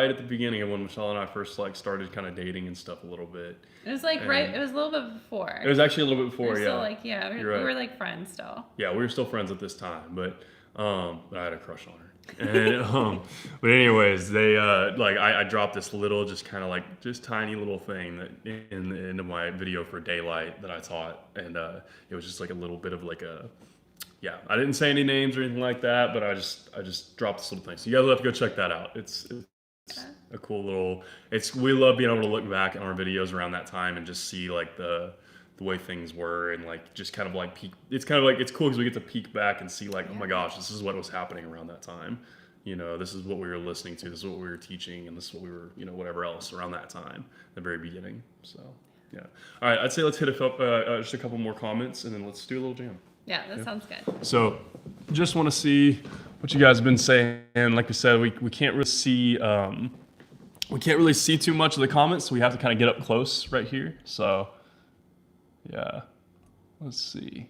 at the beginning of when Michelle and I first like started kind of dating and stuff a little bit. It was like And- it was a little bit before. It was actually a little bit We before, were yeah. still like, yeah, we You're right. were like friends still. Yeah, we were still friends at this time, but I had a crush on her. And, but anyways, they I dropped this little, just kind of like just tiny little thing that into my video for Daylight that I taught, and it was just like a little bit of like a I didn't say any names or anything like that, but I just dropped this little thing. So you guys will have to go check that out. It's a cool little. We love being able to look back at our videos around that time and just see like the way things were, and like just kind of like peek. It's kind of like it's cool because we get to peek back and see like, oh my gosh, this is what was happening around that time. This is what we were listening to. This is what we were teaching, and this is what we were, whatever else around that time, the very beginning. So Yeah. All right, I'd say let's hit just a couple more comments, and then let's do a little jam. Yeah, that sounds good. So, just want to see what you guys have been saying. Like I said, we can't really see too much of the comments, so we have to kind of get up close right here. So, yeah, let's see.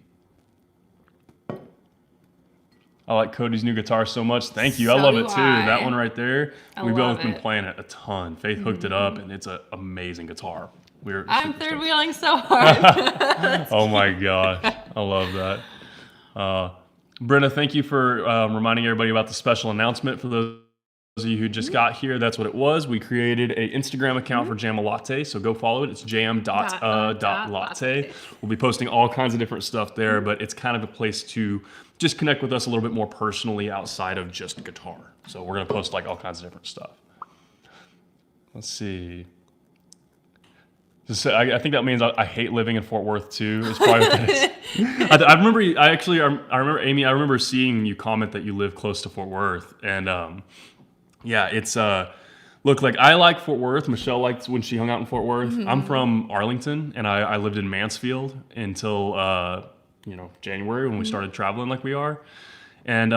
I like Cody's new guitar so much. Thank you. I So love do it too. I. That one right there. We've love both been it. playing it a ton. Faith hooked it up, and it's an amazing guitar. I'm third wheeling so hard. Oh my gosh, I love that. Brenda, thank you for reminding everybody about the special announcement. For those of you who just got here, that's what it was. We created an Instagram account for Jamalatte, so go follow it. It's jam.latte. We'll be posting all kinds of different stuff there, but it's kind of a place to just connect with us a little bit more personally outside of just guitar. So we're gonna post like all kinds of different stuff. Let's see. I think that means I hate living in Fort Worth too. It's probably what that is. I remember Amy. I remember seeing you comment that you live close to Fort Worth, and yeah, it's look, like I like Fort Worth. Michelle liked when she hung out in Fort Worth. I'm from Arlington, and I lived in Mansfield until January when we started traveling like we are, and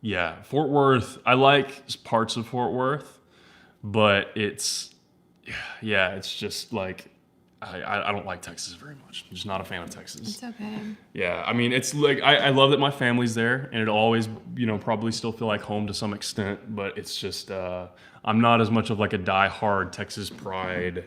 yeah, Fort Worth. I like parts of Fort Worth, but it's just like I don't like Texas very much. I'm just not a fan of Texas. It's okay. Yeah, I mean, it's like I love that my family's there, and it'll always, probably still feel like home to some extent. But it's just I'm not as much of like a die-hard Texas pride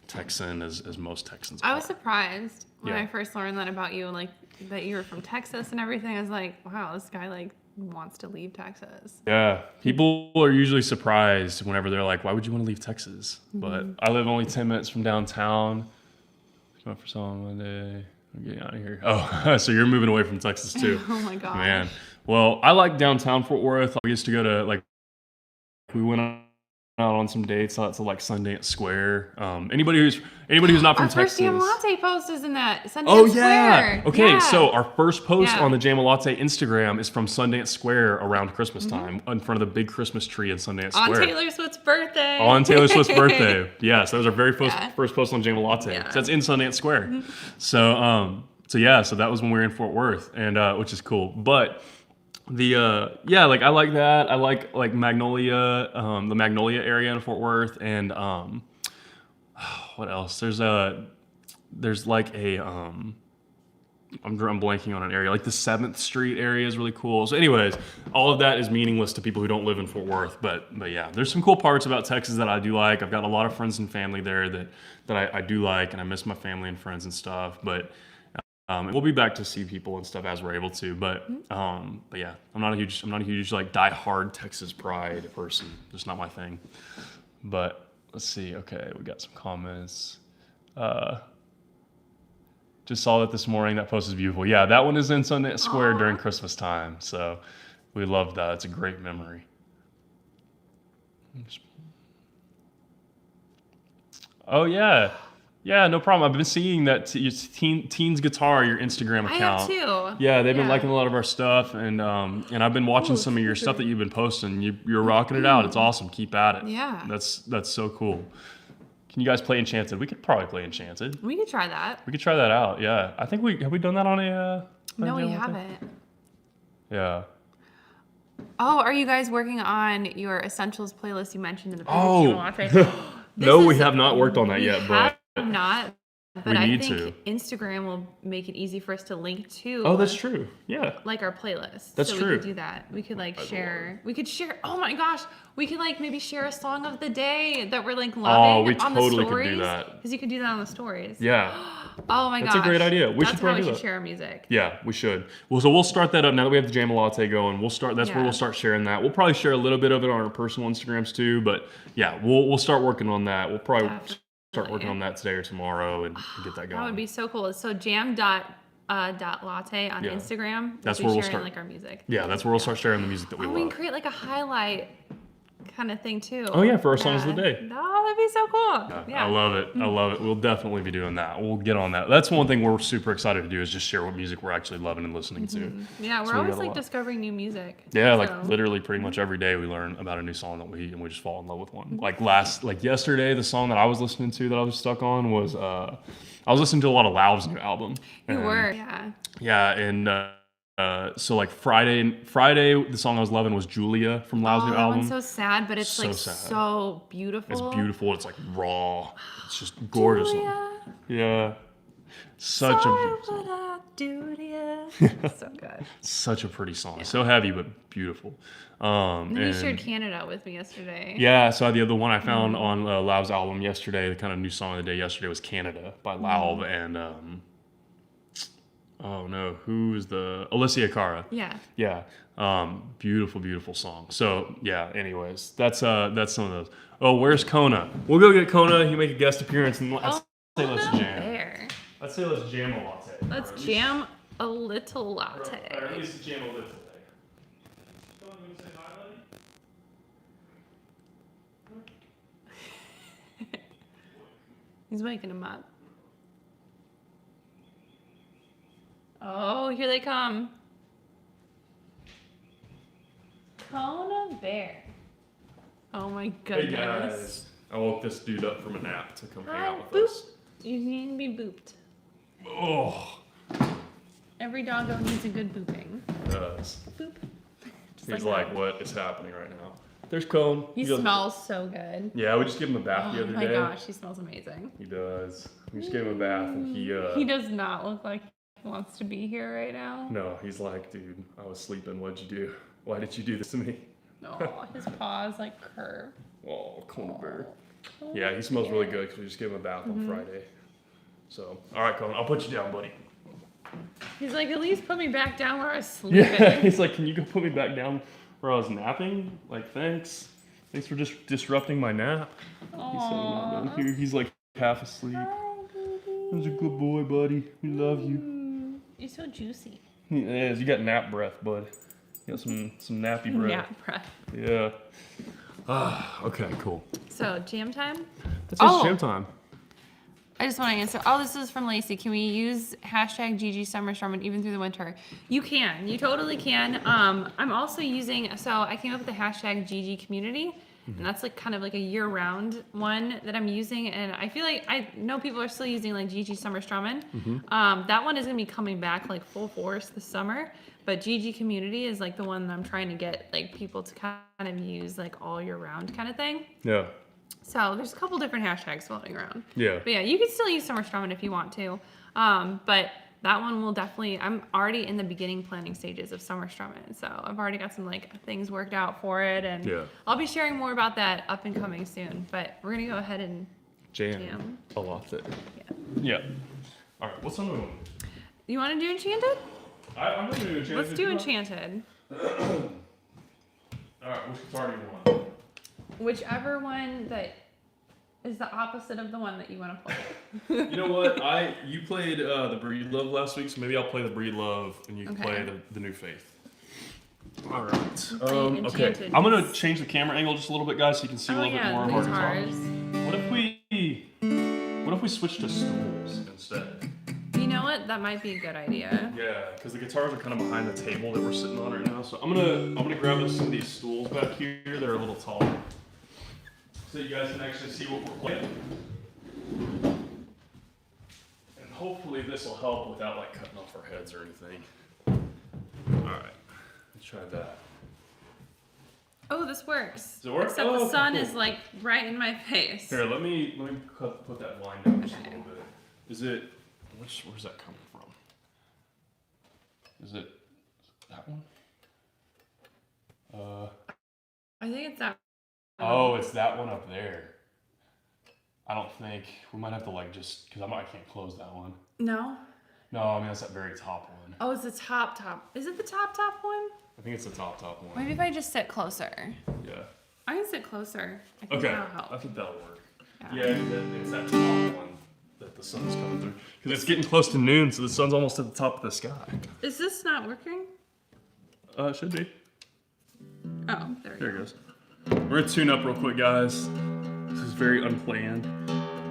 Texan as most Texans are. I was surprised when Yeah. I first learned that about you, like that you were from Texas and everything. I was like, wow, this guy like wants to leave Texas. Yeah, people are usually surprised whenever they're like, "Why would you want to leave Texas?" But I live only 10 minutes from downtown. Come up for song one day. I'm getting out of here. Oh, so you're moving away from Texas too? Oh my god, Man, well, I like downtown Fort Worth. I used to go to we went out on some dates out to like Sundance Square. Anybody who's not from Our first Texas. Jamalatte post is in that Sundance Oh Square. yeah. Okay, Yeah. so our first post Yeah. on the Jamalatte Instagram is from Sundance Square around Christmas time, in front of the big Christmas tree in Sundance on Square. Taylor Swift's birthday. On Taylor Swift's birthday. Yes, that was our very Yeah. first post on Jamalatte. Yeah. So that's in Sundance Square. So so that was when we were in Fort Worth, and which is cool. But the I like that. I like Magnolia, the Magnolia area in Fort Worth, and what else? There's like a I'm blanking on an area, like the 7th Street area is really cool. So anyways, all of that is meaningless to people who don't live in Fort Worth, but yeah, there's some cool parts about Texas that I do like. I've got a lot of friends and family there that I do like, and I miss my family and friends and stuff, but we'll be back to see people and stuff as we're able to, but yeah, I'm not a huge like die-hard Texas pride person. Just not my thing. But let's see. Okay, we got some comments. Just saw that this morning. That post is beautiful. Yeah, that one is in Sundance Square during Christmas time. So we love that. It's a great memory. Oh yeah. Yeah, no problem. I've been seeing that Teens Guitar, your Instagram account. I have too. Yeah, they've been liking a lot of our stuff, and I've been watching some of your stuff that you've been posting. You're rocking it out. It's awesome. Keep at it. Yeah. That's so cool. Can you guys play Enchanted? We could probably play Enchanted. We could try that. We could try that out. Yeah, I think have we done that on a? No, we Jamalatte? haven't. Yeah. Oh, are you guys working on your essentials playlist you mentioned in the previous Oh. Jamalatte? No, we have not worked on that yet, but not. But we I need think Instagram will make it easy for us to link to. oh, that's true. Yeah. Like our playlist. That's so true. we could do that. We could like share. We could share. Oh my gosh. We could like maybe share a song of the day that we're like loving we on totally the could stories. do that. Because you could do that on the stories. Yeah. Oh my gosh. That's a great idea. We That's should how probably we do should that. share our music. Yeah, we should. Well, so we'll start that up now that we have the Jamalatte going. We'll start. That's where Yeah. we'll start sharing that. We'll probably share a little bit of it on our personal Instagrams too. But yeah, we'll start working on that. We'll probably start working on that today or tomorrow and get that going. That would be so cool. So jam.latte on Instagram. That's we'll where we'll sharing, start. like our music. Yeah, that's where we'll start sharing the music that we We can love. create like a highlight kind of thing too. Oh yeah, for our songs of the day. Oh, that'd be so cool. Yeah. I love it. I love it. We'll definitely be doing that. We'll get on that. That's one thing we're super excited to do is just share what music we're actually loving and listening to. Yeah, we're we always got a like lot. discovering new music. Yeah, like literally pretty much every day we learn about a new song that we just fall in love with one. Like yesterday, the song that I was listening to that I was stuck on was I was listening to a lot of Lau's new album. You were, yeah. Yeah, and so like Friday, the song I was loving was Julia from Lau's new That album. one's so sad, but it's So like sad. so beautiful. It's beautiful. It's like raw. It's just gorgeous. Julia, Yeah, such a sorry beautiful song. what I do to you. So good. Such a pretty song. So heavy but beautiful. And you And shared Canada with me yesterday. yeah, so the other one I found on Lau's album yesterday, the kind of new song of the day yesterday was Canada by Lau and oh no, who's the Alicia Cara? Yeah. Yeah. Beautiful, beautiful song. So yeah, anyways, that's some of those. Oh, where's Kona? We'll go get Kona. He make a guest appearance and let's say let's jam. There. Let's say let's jam a latte. Let's jam a little latte. Or at least jam a little latte. Kona, you wanna say hi, buddy? He's waking him up. Oh, here they come. Kona Bear. Oh my goodness. Hey guys, I woke this dude up from a nap to come hang Hi, out with us. You need to be booped. Oh, Every doggo needs a good booping. it does. Boop. Just He's like like, that. what is happening right now? There's Cone. He goes- smells so good. Yeah, we just gave him a bath Oh the other my day. gosh, he smells amazing. He does. We just gave him a bath and He does not look like he wants to be here right now. No, he's like, dude, I was sleeping. What'd you do? Why did you do this to me? Oh, his paws like curve. Oh, Cone Bear. Oh, Yeah, he smells really yeah. good because we just gave him a bath on Friday. So, all right, Cone, I'll put you down, buddy. He's like, at least put me back down where I was sleeping. Yeah, he's like, can you go put me back down where I was napping? Like, thanks. Thanks for just disrupting my nap. He's Aww. down here. He's like half asleep. Hi, baby. He's a good boy, buddy. We love you. You're so juicy. He is. You got nap breath, bud. You got some nappy breath. Nap breath. Yeah. Okay, cool. So, jam time? That's just jam time. I just want to answer. Oh, this is from Lacey. Can we use hashtag GG Summer Storm even through the winter? You can. You totally can. I'm also using, so I came up with the hashtag GG Community. And that's like kind of like a year-round one that I'm using, and I feel like I know people are still using like GG Summer Strummin'. That one is gonna be coming back like full force this summer, but GG Community is like the one that I'm trying to get like people to kind of use like all year round kind of thing. Yeah. So there's a couple different hashtags floating around. Yeah. But yeah, you can still use Summer Strummin' if you want to, but that one will definitely, I'm already in the beginning planning stages of Summer Strummin', so I've already got some like things worked out for it, and Yeah. I'll be sharing more about that up and coming soon, but we're gonna go ahead and Jam. A latte. yeah. Yeah. All right. What's another one? You want to do Enchanted? I'm gonna do Enchanted. Let's do Enchanted. All right. Which guitar do you want? Whichever one that is the opposite of the one that you want to play. You know what? You played the Breed Love last week, so maybe I'll play the Breed Love and you can Okay. play the New Faith. All right. Play Okay. Enchanted. I'm gonna change the camera angle just a little bit, guys, so you can see a Oh little bit more yeah, of the our guitar. guitars. What if we switch to stools instead? You know what? That might be a good idea. Yeah, because the guitars are kind of behind the table that we're sitting on right now. So I'm gonna grab us some of these stools back here. They're a little taller, so you guys can actually see what we're playing. And hopefully this will help without like cutting off our heads or anything. All right, let's try that. Oh, this works. Does it work? Except Oh, the okay, sun cool. is like right in my face. Here, let me put that blind down just a Okay. little bit. Is it? Where's that coming from? Is it that one? I think it's that. Oh, it's that one up there. I don't think we might have to like just because I can't close that one. No. No, I mean that's that very top one. Oh, it's the top. Is it the top one? I think it's the top one. Maybe if I just sit closer. Yeah. I can sit closer. I think Okay. that'll help. I think that'll work. Yeah. Yeah, it's that top one that the sun's coming through because it's getting close to noon, so the sun's almost at the top of the sky. Is this not working? It should be. Oh, there we There go. it goes. We're gonna tune up real quick, guys. This is very unplanned.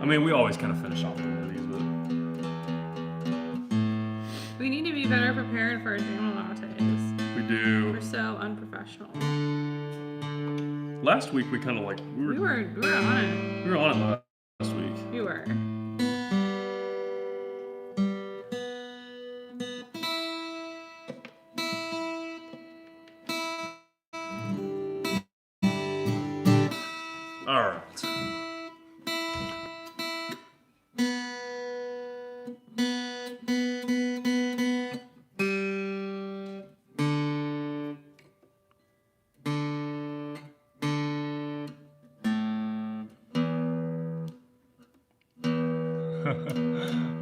I mean, we always kind of finish off one of these, but We need to be better prepared for Jamalattes. we do. We're so unprofessional. Last week we kind of like We were on it. we were on it last week. We were. All right.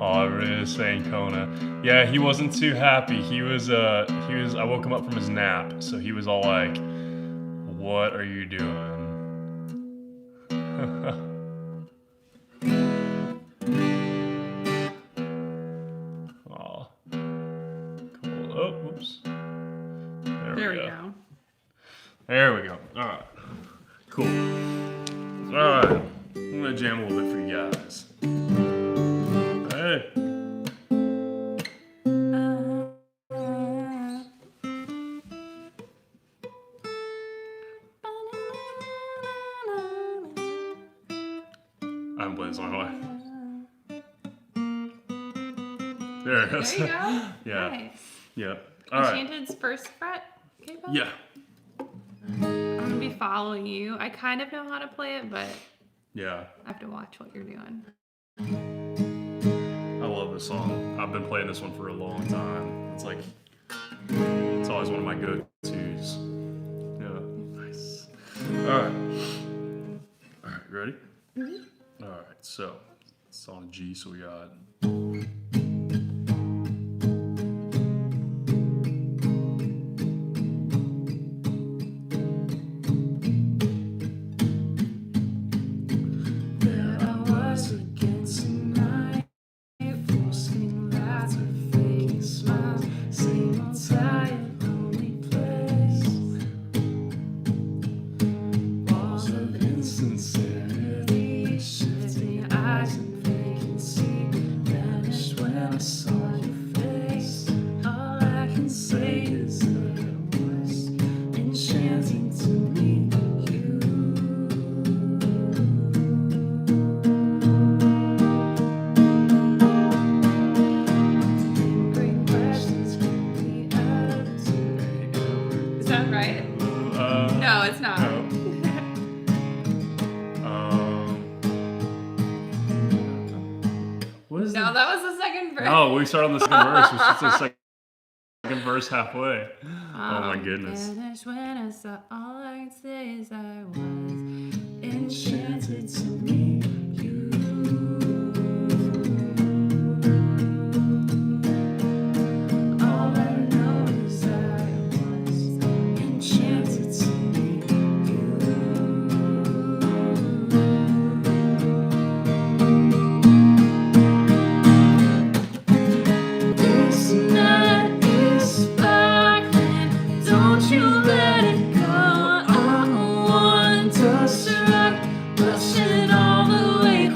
Oh, it really is saying Kona. Yeah, he wasn't too happy. He was I woke him up from his nap, so he was all like, "What are you doing?" Aw. Cool. Oh, whoops. There we go. There we go. Alright. Cool. Alright. I'm gonna jam a little bit for you guys. Hey. I haven't played this song in a while. There it is. There you go. Yeah. Nice. Yeah. Alright. Enchanted's first fret, Capo? Yeah. I'm gonna be following you. I kind of know how to play it, but Yeah. I have to watch what you're doing. I love this song. I've been playing this one for a long time. It's like, it's always one of my go-tos. Yeah. Nice. Alright. Alright, ready? Mm-hmm. Alright, so it's on a G, so we got. No, that was the second verse. Oh, we start on the second verse. It's just the second verse halfway. Oh my goodness. When I saw, all I can say is I was enchanted to meet you. All I know is I was enchanted to meet you. This night is sparkling, don't you let it go. I want to surround, rushing all the way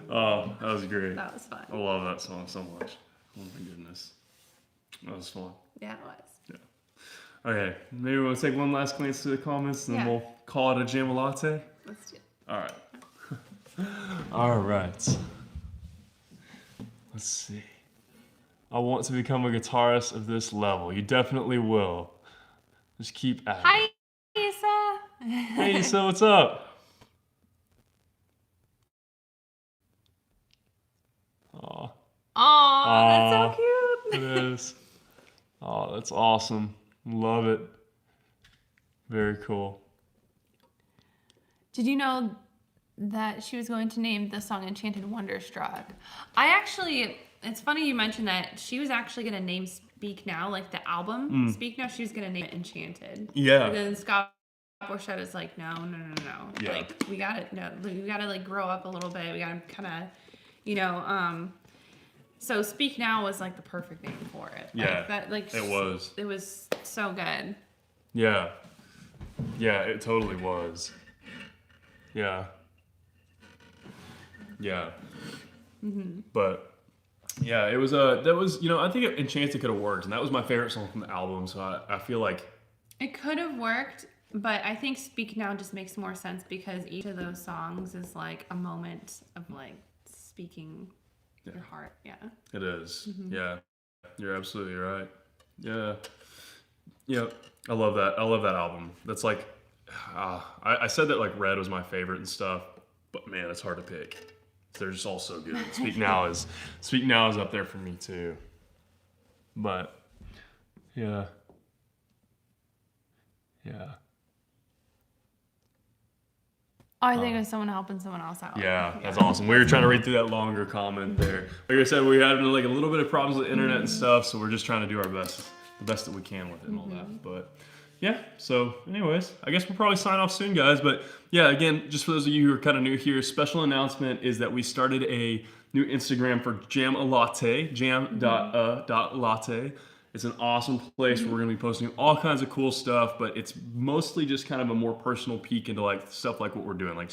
Oh, that was great. That was fun. I love that song so much. Oh my goodness. That was fun. Yeah, it was. Yeah. Okay, maybe we'll take one last glance through the comments and then Yeah. we'll call it a Jamalatte. Let's do it. All right. All right. Let's see. I want to become a guitarist of this level. You definitely will. Just keep at it. Hi, Issa. Hey, so what's up? Aw. Aw, that's so cute. It is. Oh, that's awesome. Love it. Very cool. Did you know that she was going to name the song Enchanted Wonderstruck? It's funny you mentioned that. She was actually going to name Speak Now, like the album. Speak Now, she was going to name it Enchanted. Yeah. And then Scott Borchetta is like, no. Yeah. Like, we gotta like grow up a little bit. We gotta kind of, so Speak Now was like the perfect name for it. Like, it was. It was so good. Yeah. Yeah, it totally was. Yeah. Yeah. But yeah, it was that was, I think Enchanted could have worked, and that was my favorite song from the album, so I feel like It could have worked, but I think Speak Now just makes more sense because each of those songs is like a moment of like speaking your heart. Yeah. it is. Yeah. You're absolutely right. Yeah. Yeah. I love that. I love that album. That's like I said that like Red was my favorite and stuff, but man, it's hard to pick. They're just all so good. Speak Now is up there for me too. But yeah. Yeah. Oh, I think it was someone helping someone else out. Yeah, that's awesome. We were trying to read through that longer comment there. Like I said, we had like a little bit of problems with the internet and stuff, so we're just trying to do our best, the best that we can with it and all that. But yeah, so anyways, I guess we'll probably sign off soon, guys. But yeah, again, just for those of you who are kind of new here, special announcement is that we started a new Instagram for Jamalatte, jam.latte. It's an awesome place where we're going to be posting all kinds of cool stuff, but it's mostly just kind of a more personal peek into like stuff like what we're doing. Like,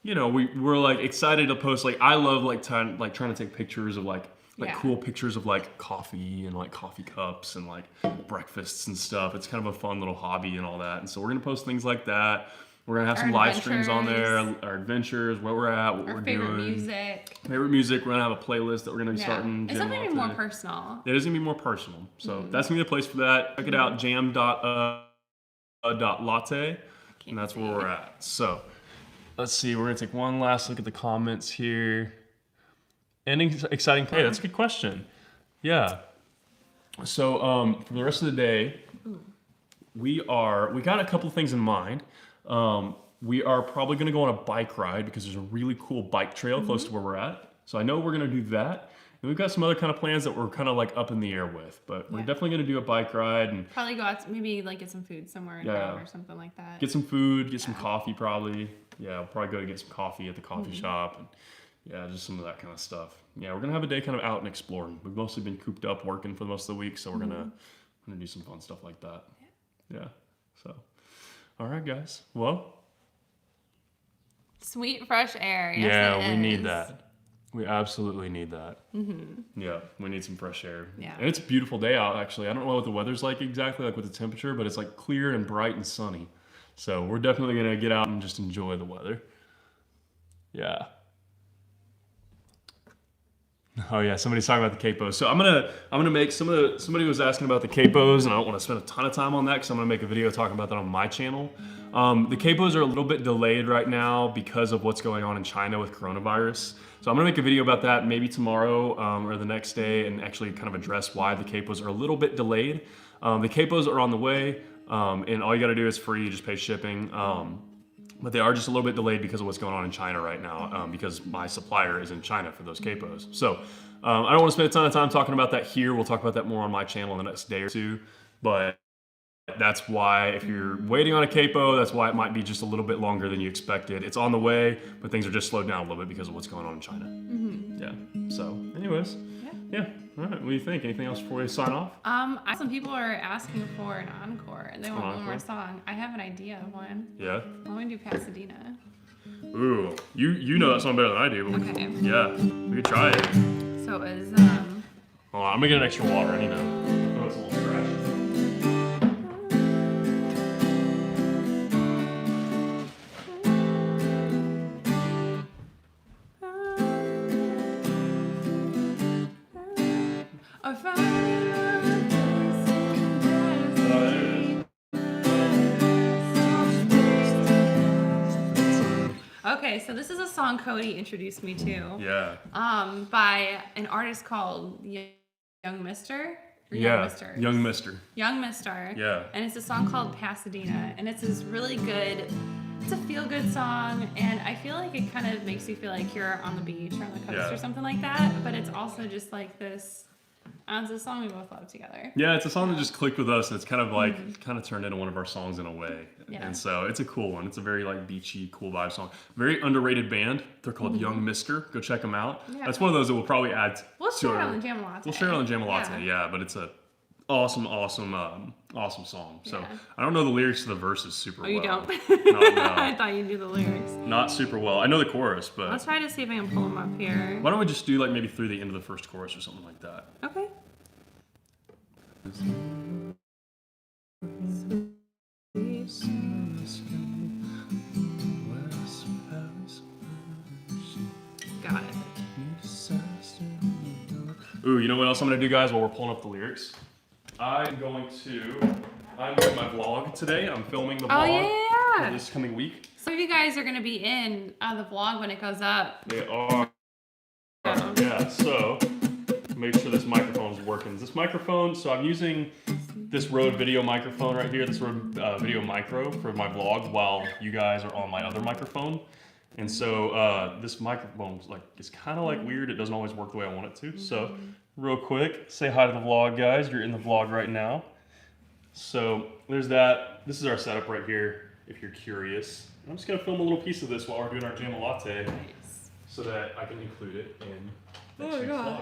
we're like excited to post. Like, I love like trying to take pictures of like cool pictures of like coffee and like coffee cups and like breakfasts and stuff. It's kind of a fun little hobby and all that. And so we're going to post things like that. We're going to have some live streams on there, our adventures, where we're at, what we're doing. Favorite music. Favorite music. We're going to have a playlist that we're going to be starting. It's something more personal. It is going to be more personal. So that's going to be the place for that. Check it out, jam.latte. And that's where we're at. So let's see. We're going to take one last look at the comments here. Any exciting play? That's a good question. Yeah. So for the rest of the day, we got a couple of things in mind. We are probably going to go on a bike ride because there's a really cool bike trail close to where we're at. So I know we're going to do that. And we've got some other kind of plans that we're kind of like up in the air with, but we're definitely going to do a bike ride and probably go out, maybe like get some food somewhere in town or something like that. Get some food, get some coffee probably. Yeah, we'll probably go to get some coffee at the coffee shop and just some of that kind of stuff. Yeah, we're going to have a day kind of out and exploring. We've mostly been cooped up working for the most of the week, so we're going to do some fun stuff like that. Yeah. So, all right, guys. Well, sweet fresh air. Yes, yeah, we need that. We absolutely need that. Yeah, we need some fresh air. Yeah. And it's a beautiful day out, actually. I don't know what the weather's like exactly, like with the temperature, but it's like clear and bright and sunny. So we're definitely going to get out and just enjoy the weather. Yeah. Oh yeah, somebody's talking about the capos. So I'm gonna make somebody was asking about the capos, and I don't want to spend a ton of time on that because I'm gonna make a video talking about that on my channel. The capos are a little bit delayed right now because of what's going on in China with coronavirus. So I'm gonna make a video about that maybe tomorrow or the next day, and actually kind of address why the capos are a little bit delayed. The capos are on the way, and all you gotta do is free. You just pay shipping. But they are just a little bit delayed because of what's going on in China right now, because my supplier is in China for those capos. So I don't want to spend a ton of time talking about that here. We'll talk about that more on my channel in the next day or two. But that's why if you're waiting on a capo, that's why it might be just a little bit longer than you expected. It's on the way, but things are just slowed down a little bit because of what's going on in China. Yeah. So anyways, yeah. All right. What do you think? Anything else before we sign off? Some people are asking for an encore and they want one more song. I have an idea of one. Yeah. I want to do Pasadena. Ooh, you know that song better than I do. But Okay. Yeah, we could try it. So it was Hold on, I'm gonna get an extra water. I need to. Oh, it's a little scratchy. Okay, so this is a song Cody introduced me to. Yeah. By an artist called Young Mister. Young Mister. Young Mister. Yeah. And it's a song called Pasadena, and it's this really good. It's a feel-good song, and I feel like it kind of makes you feel like you're on the beach or on the coast or something like that. But it's also just like this. It's a song we both love together. Yeah, it's a song that just clicked with us, and it's kind of like kind of turned into one of our songs in a way. Yeah. And so it's a cool one. It's a very like beachy, cool vibe song. Very underrated band. They're called Young Mister. Go check them out. Yeah. That's one of those that we'll probably add. We'll share it on the Jamalatte. We'll share it on the Jamalatte. Yeah, but it's a awesome song. So I don't know the lyrics to the verses super well. Oh, you don't? No. I thought you knew the lyrics. Not super well. I know the chorus, but I'll try to see if I can pull them up here. Why don't we just do like maybe through the end of the first chorus or something like that? Okay. Got it. Ooh, you know what else I'm gonna do, guys, while we're pulling up the lyrics? I'm doing my vlog today. I'm filming the vlog for this coming week. So you guys are gonna be in the vlog when it goes up. They are. Yeah, so make sure this microphone's working. This microphone, so I'm using this Rode video microphone right here, this Rode Video Micro for my vlog while you guys are on my other microphone. And so this microphone is kind of like weird. It doesn't always work the way I want it to. So real quick, say hi to the vlog, guys. You're in the vlog right now. So there's that. This is our setup right here, if you're curious. And I'm just gonna film a little piece of this while we're doing our Jamalatte, so that I can include it in next week's vlog.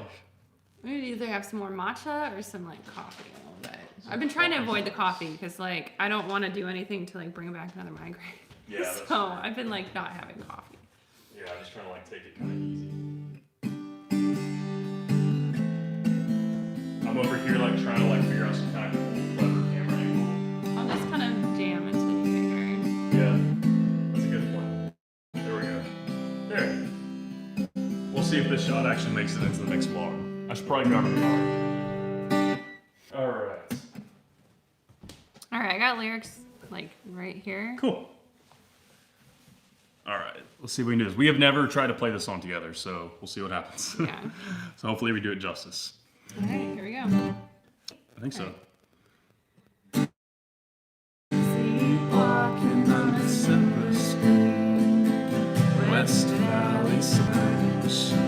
We would either have some more matcha or some like coffee a little bit. I've been trying to avoid the coffee because like I don't want to do anything to like bring back another migraine. Yeah, that's so I've been like not having coffee. Yeah, I'm just trying to like take it kind of easy. I'm over here like trying to like figure out some kind of cool, clever camera angle. I'll just kind of jam until you get here. Yeah, that's a good one. There we go. There. We'll see if this shot actually makes it into the next vlog. I should probably grab it tomorrow. All right. All right, I got lyrics like right here. Cool. All right, let's see if we can do this. We have never tried to play this song together, so we'll see what happens. Yeah. So hopefully we do it justice. All right, here we go. I think so. Walking on a silver screen, West Valley solution.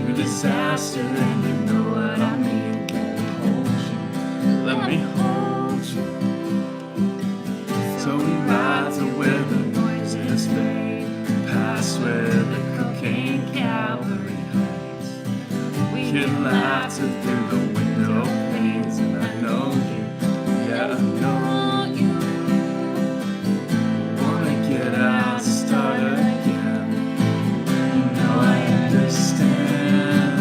You're a disaster, and you know what I mean. Let me hold you. So we ride to where the noises fade, past where the cocaine cavalry hides. We can laughter through the window panes, and I know you, yeah, I know you. Wanna get out, start again. You know I understand.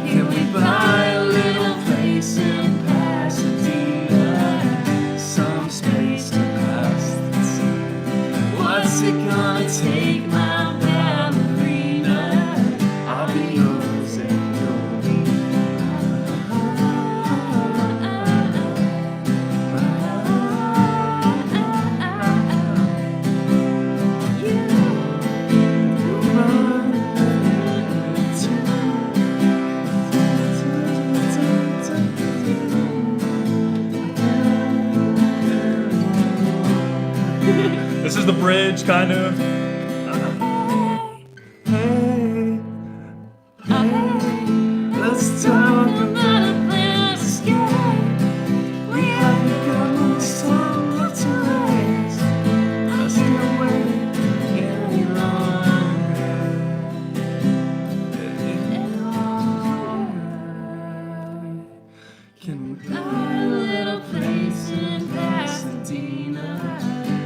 Can we buy a little place in Pasadena? Some space to pass the time. What's it gonna take, my ballerina? I'll be yours and you'll be This is the bridge, kind of. Hey, let's talk about a plan to escape. We haven't got much time left to waste. I can't wait any longer. Can we buy a little place in Pasadena?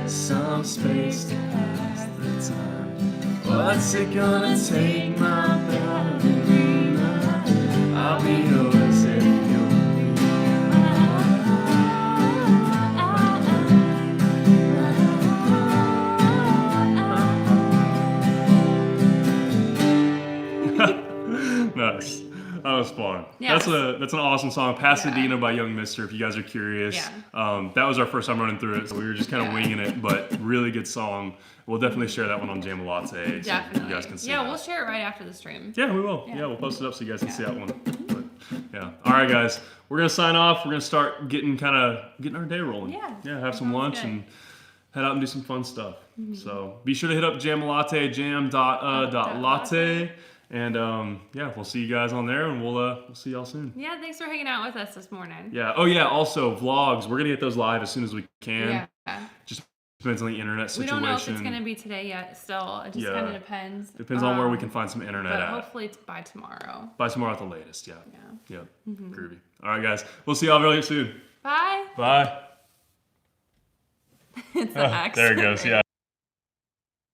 Some space to pass the Is it gonna take my ballerina? I'll be yours if you'll Nice. That was fun. Yes. That's an awesome song, Pasadena by Young Mister. If you guys are curious, that was our first time running through it, so we were just kind of winging it, but really good song. We'll definitely share that one on Jamalatte, so Definitely. you guys can see. Yeah, that. we'll share it right after the stream. Yeah, we will. Yeah, we'll post it up so you guys can see that one. But, yeah. All right, guys. We're gonna sign off. We're gonna start getting our day rolling. Yeah. Yeah. Have some lunch good. and head out and do some fun stuff. So be sure to hit up Jamalatte, jam.latte. And we'll see you guys on there, and we'll see y'all soon. Yeah, thanks for hanging out with us this morning. Yeah. Oh yeah. Also, vlogs. We're gonna get those live as soon as we can. Yeah. Just depends on the internet We situation. don't know if it's going to be today yet still. It just kind of depends. Depends on where we can find some internet but at. hopefully it's by tomorrow. By tomorrow at the latest. Yeah. Yeah. Yep. Groovy. All right, guys. We'll see y'all really soon. Bye. Bye. It's the X. There it goes. Yeah.